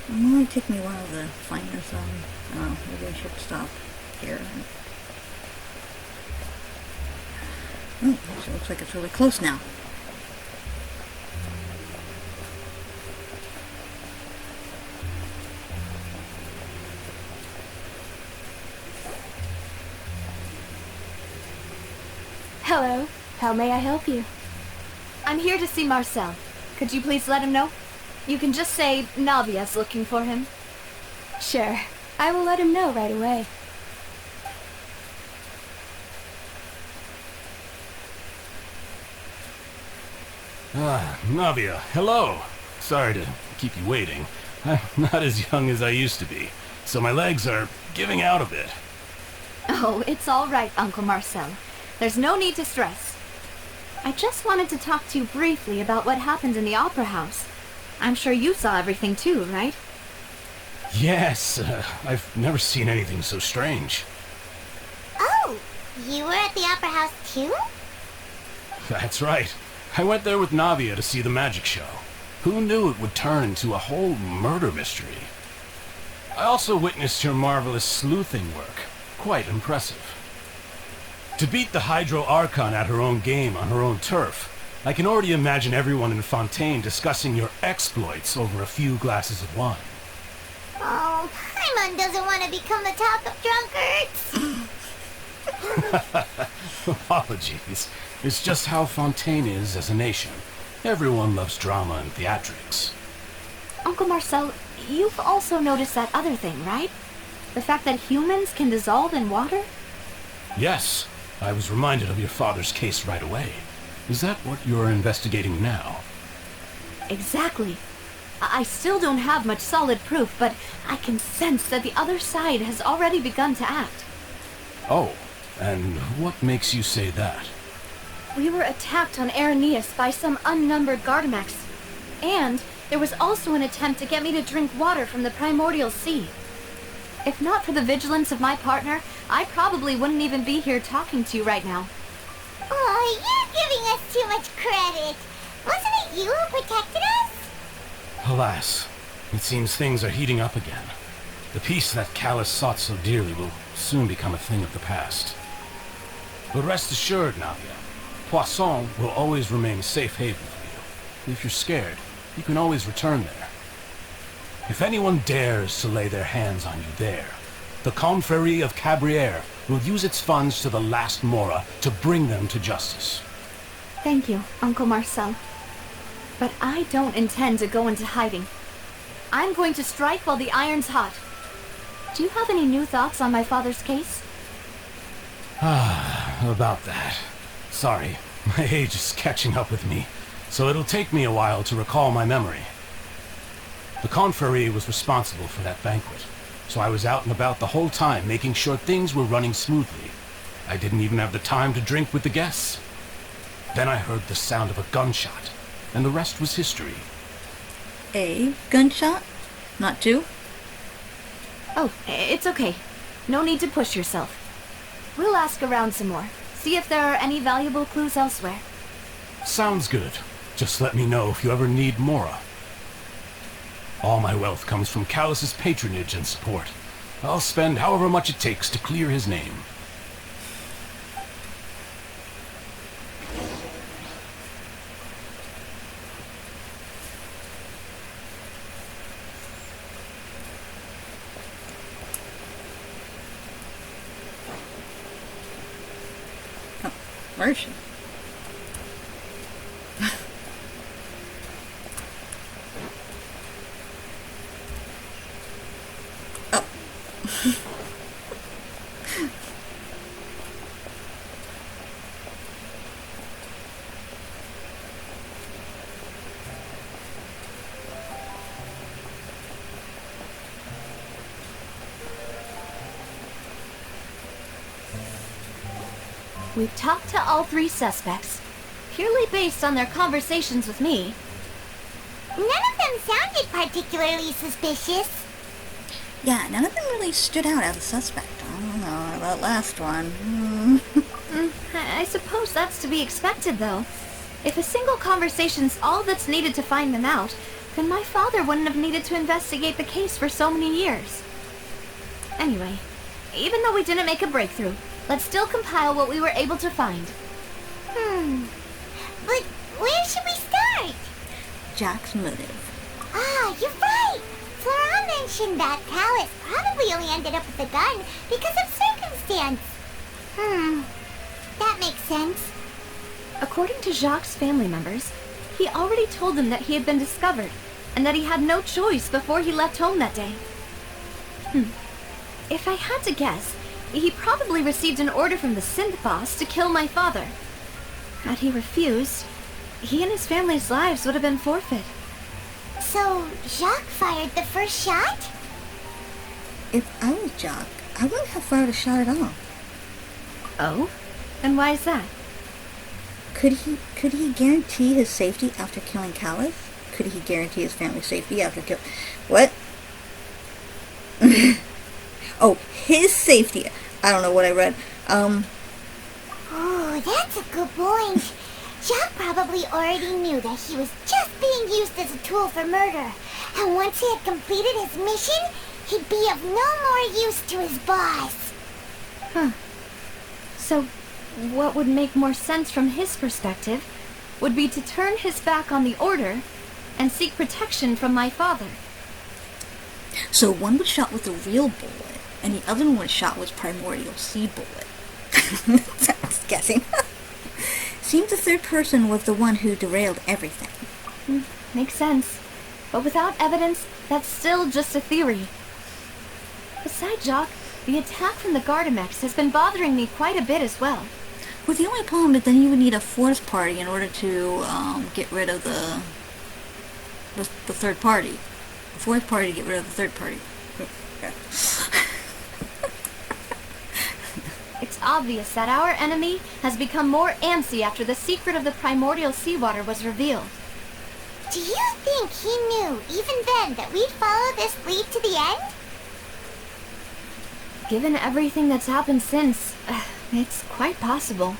It might take me a while to find this, oh, maybe I should stop here. Oh, actually looks like it's really close now. Hello. How may I help you? I'm here to see Marcel. Could you please let him know? You can just say Navia's looking for him. Sure. I will let him know right away. Ah, Navia, hello. Sorry to keep you waiting. I'm not as young as I used to be, so my legs are giving out a bit. Oh, it's all right, Uncle Marcel. There's no need to stress. I just wanted to talk to you briefly about what happened in the Opera House. I'm sure you saw everything too, right? Yes, I've never seen anything so strange. Oh, you were at the Opera House too? That's right. I went there with Navia to see the magic show. Who knew it would turn into a whole murder mystery? I also witnessed your marvelous sleuthing work. Quite impressive. To beat the Hydro Archon at her own game on her own turf, I can already imagine everyone in Fontaine discussing your exploits over a few glasses of wine. Oh, Paimon doesn't want to become the talk of drunkards. Apologies. It's just how Fontaine is as a nation. Everyone loves drama and theatrics. Uncle Marcel, you've also noticed that other thing, right? The fact that humans can dissolve in water? Yes, I was reminded of your father's case right away. Is that what you're investigating now? Exactly. I still don't have much solid proof, but I can sense that the other side has already begun to act. Oh, and what makes you say that? We were attacked on Araneus by some unnumbered Gardamax, and there was also an attempt to get me to drink water from the primordial sea. If not for the vigilance of my partner, I probably wouldn't even be here talking to you right now. Oh, you're giving us too much credit. Wasn't it you who protected us? Alas, it seems things are heating up again. The peace that Callus sought so dearly will soon become a thing of the past. But rest assured, Navia, Poisson will always remain a safe haven for you. If you're scared, you can always return there. If anyone dares to lay their hands on you there, the Confrérie of Cabrières will use its funds to the last Mora to bring them to justice. Thank you, Uncle Marcel. But I don't intend to go into hiding. I'm going to strike while the iron's hot. Do you have any new thoughts on my father's case? About that. Sorry, my age is catching up with me, so it'll take me a while to recall my memory. The Confrérie was responsible for that banquet, so I was out and about the whole time making sure things were running smoothly. I didn't even have the time to drink with the guests. Then I heard the sound of a gunshot, and the rest was history. A gunshot? Not two? Oh, it's okay. No need to push yourself. We'll ask around some more. See if there are any valuable clues elsewhere. Sounds good. Just let me know if you ever need Mora. All my wealth comes from Callus's patronage and support. I'll spend however much it takes to clear his name. Where is she? Oh. We've talked to all three suspects, purely based on their conversations with me. None of them sounded particularly suspicious. Yeah, none of them really stood out as a suspect. I don't know, that last one. I suppose that's to be expected, though. If a single conversation's all that's needed to find them out, then my father wouldn't have needed to investigate the case for so many years. Anyway, even though we didn't make a breakthrough, let's still compile what we were able to find. But where should we start? Jack's motive. Ah, you're right. Flora mentioned that Callus probably only ended up with the gun because of circumstance. That makes sense. According to Jacques' family members, he already told them that he had been discovered, and that he had no choice before he left home that day. If I had to guess, he probably received an order from the synth boss to kill my father. Had he refused, he and his family's lives would have been forfeit. So, Jacques fired the first shot? If I was Jack, I wouldn't have fired a shot at all. Oh? And why is that? Could he guarantee his safety after killing Callus? Could he guarantee his family's safety after What? Oh, his safety. I don't know what I read. Oh, that's a good point. Jacques probably already knew that he was just being used as a tool for murder. And once he had completed his mission, he'd be of no more use to his boss. Huh. So, what would make more sense from his perspective would be to turn his back on the Order and seek protection from my father. So one was shot with a real bullet, and the other one was shot with primordial sea bullet. I was guessing. Seems the third person was the one who derailed everything. Makes sense. But without evidence, that's still just a theory. Besides Jacques, the attack from the Gardamex has been bothering me quite a bit as well. Well, the only problem is then you would need a fourth party in order to get rid of the third party. A fourth party to get rid of the third party. Yeah. It's obvious that our enemy has become more antsy after the secret of the primordial seawater was revealed. Do you think he knew, even then, that we'd follow this lead to the end? Given everything that's happened since, it's quite possible.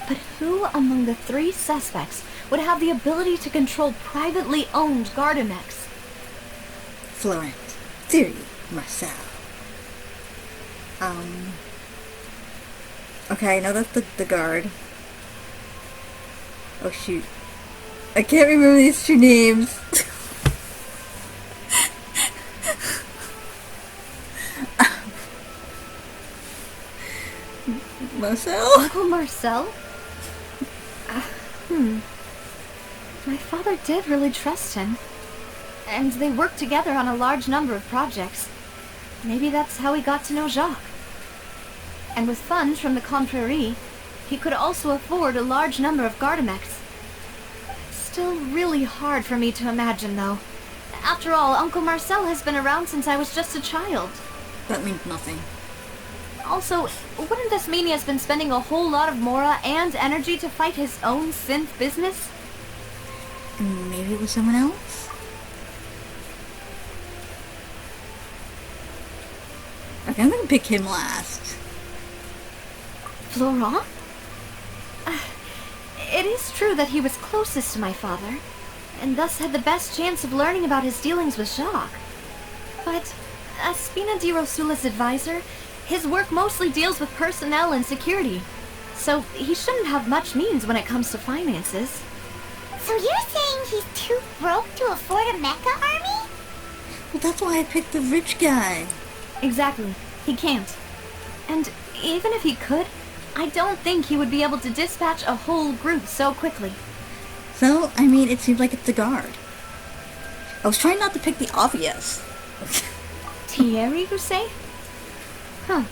But who among the three suspects would have the ability to control privately owned Gardamex? Florent, Thierry, Marcel. Okay, I know that's the guard. Oh shoot. I can't remember these two names. Marcel? Uncle Marcel? My father did really trust him. And they worked together on a large number of projects. Maybe that's how he got to know Jacques. And with funds from the Confrérie, he could also afford a large number of Gardamex. Still really hard for me to imagine, though. After all, Uncle Marcel has been around since I was just a child. That means nothing. Also, wouldn't this mean he has been spending a whole lot of mora and energy to fight his own synth business? Maybe it was someone else? Okay, I'm gonna pick him last. Florent? It is true that he was closest to my father, and thus had the best chance of learning about his dealings with Jacques. But, as Spina di Rosula's advisor, his work mostly deals with personnel and security, so he shouldn't have much means when it comes to finances. So you're saying he's too broke to afford a mecha army? Well, that's why I picked the rich guy. Exactly. He can't. And even if he could, I don't think he would be able to dispatch a whole group so quickly. So, I mean, it seems like it's the guard. I was trying not to pick the obvious. Thierry, you say? Huh.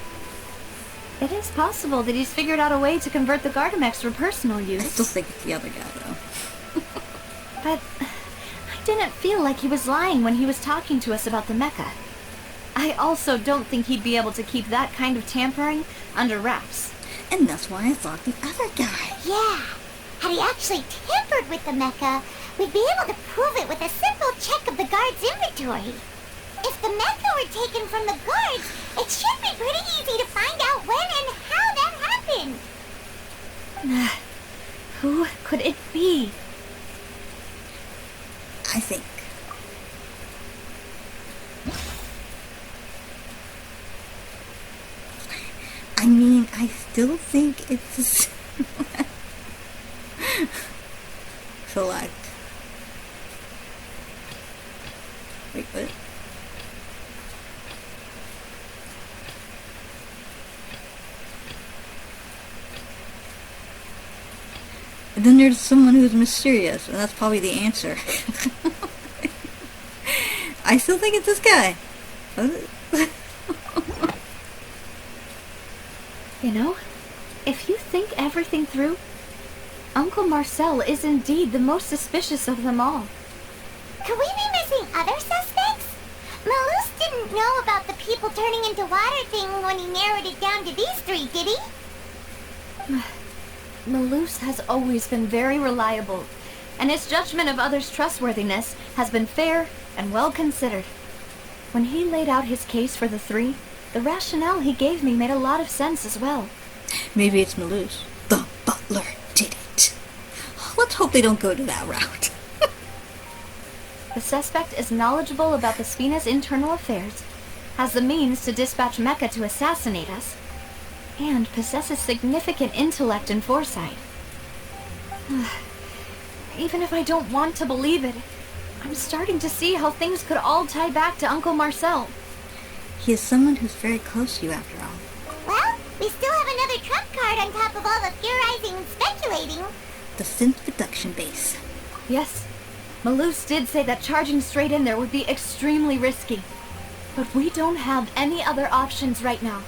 It is possible that he's figured out a way to convert the Gardamex for personal use. I still think it's the other guy, though. But I didn't feel like he was lying when he was talking to us about the mecha. I also don't think he'd be able to keep that kind of tampering under wraps. And that's why I thought the other guy. Yeah. Had he actually tampered with the mecha, we'd be able to prove it with a simple check of the guard's inventory. If the mecha were taken from the guards, it should be pretty easy to find out when and how that happened. Who could it be? I think. I mean, I still think it's the same one. Select. Wait, what? And then there's someone who's mysterious, and that's probably the answer. I still think it's this guy. You know, if you think everything through, Uncle Marcel is indeed the most suspicious of them all. Could we be missing other suspects? Malus didn't know about the people turning into water thing when he narrowed it down to these three, did he? Malus has always been very reliable, and his judgment of others' trustworthiness has been fair and well considered. When he laid out his case for the three, The rationale he gave me made a lot of sense as well. Maybe it's Malus. The butler did it. Let's hope they don't go to that route. The suspect is knowledgeable about the Sphina's internal affairs, has the means to dispatch Mecha to assassinate us, and possesses significant intellect and foresight. Even if I don't want to believe it, I'm starting to see how things could all tie back to Uncle Marcel. He is someone who's very close to you after all. Well, we still have another trump card on top of all the theorizing and speculating. The synth reduction base. Yes, Malus did say that charging straight in there would be extremely risky. But we don't have any other options right now.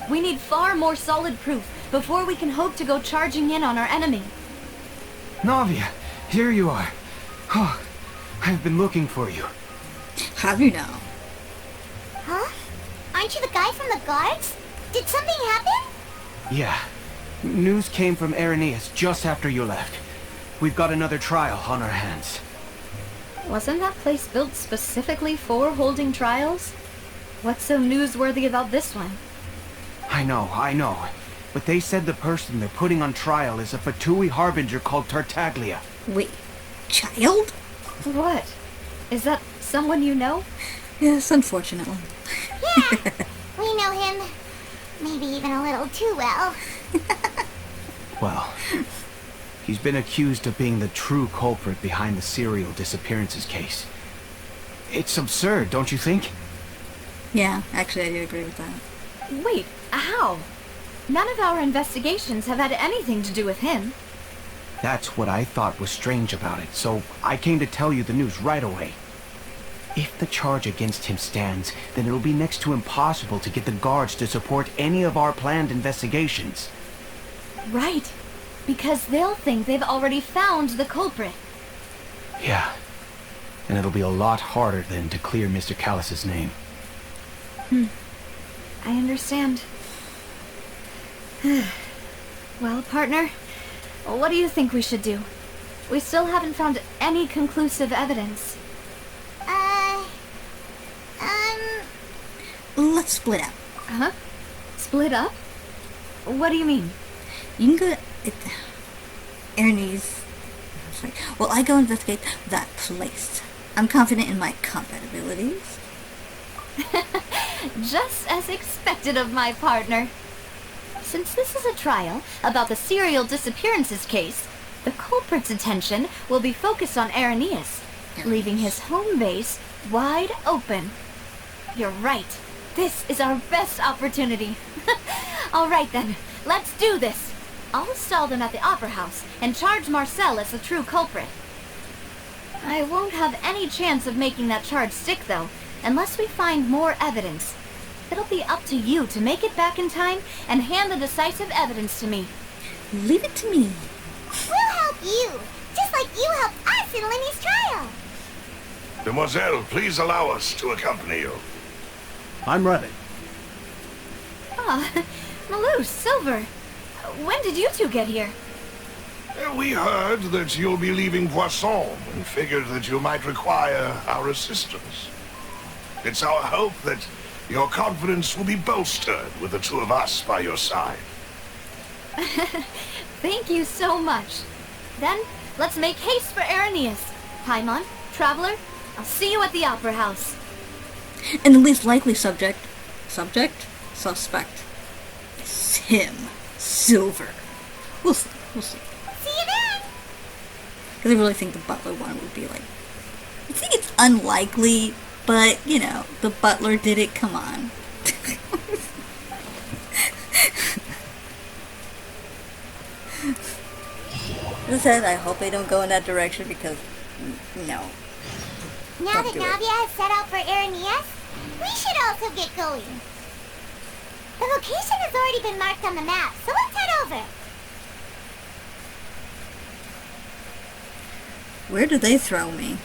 We need far more solid proof before we can hope to go charging in on our enemy. Navia, here you are. Oh, I've been looking for you. How do you know? Huh? Aren't you the guy from the guards? Did something happen? Yeah. News came from Irenaeus just after you left. We've got another trial on our hands. Wasn't that place built specifically for holding trials? What's so newsworthy about this one? I know. But they said the person they're putting on trial is a Fatui harbinger called Tartaglia. Wait, child? What? Is that someone you know? Yes, unfortunately. Yeah, we know him. Maybe even a little too well. Well, he's been accused of being the true culprit behind the serial disappearances case. It's absurd, don't you think? Yeah, actually I do agree with that. Wait, how? None of our investigations have had anything to do with him. That's what I thought was strange about it, so I came to tell you the news right away. If the charge against him stands, then it'll be next to impossible to get the guards to support any of our planned investigations. Right, because they'll think they've already found the culprit. Yeah, and it'll be a lot harder then to clear Mr. Callus's name. I understand. Well, partner, what do you think we should do? We still haven't found any conclusive evidence. Let's split up. Huh? Split up? What do you mean? You can go to Ernie's. Well, I go investigate that place. I'm confident in my combat abilities. Just as expected of my partner. Since this is a trial about the serial disappearances case, the culprit's attention will be focused on Irenaeus, leaving his home base wide open. You're right. This is our best opportunity. All right then, let's do this. I'll stall them at the Opera House and charge Marcel as the true culprit. I won't have any chance of making that charge stick, though, unless we find more evidence. It'll be up to you to make it back in time and hand the decisive evidence to me. Leave it to me. We'll help you, just like you helped us in Lenny's trial. Demoiselle, please allow us to accompany you. I'm ready. Ah, Malus, Silver. When did you two get here? We heard that you'll be leaving Poisson and figured that you might require our assistance. It's our hope that your confidence will be bolstered with the two of us by your side. Thank you so much. Then, let's make haste for Irenaeus. Paimon, Traveler, I'll see you at the Opera House. And the least likely suspect, is him, Silver. We'll see. See you then! Because I really think the butler one would be like... I think it's unlikely, but, you know, the butler did it, come on. As I said, I hope they don't go in that direction because, no. Now Don't that do it. Navia has set out for Irenaeus, we should also get going. The location has already been marked on the map, so let's head over. Where did they throw me?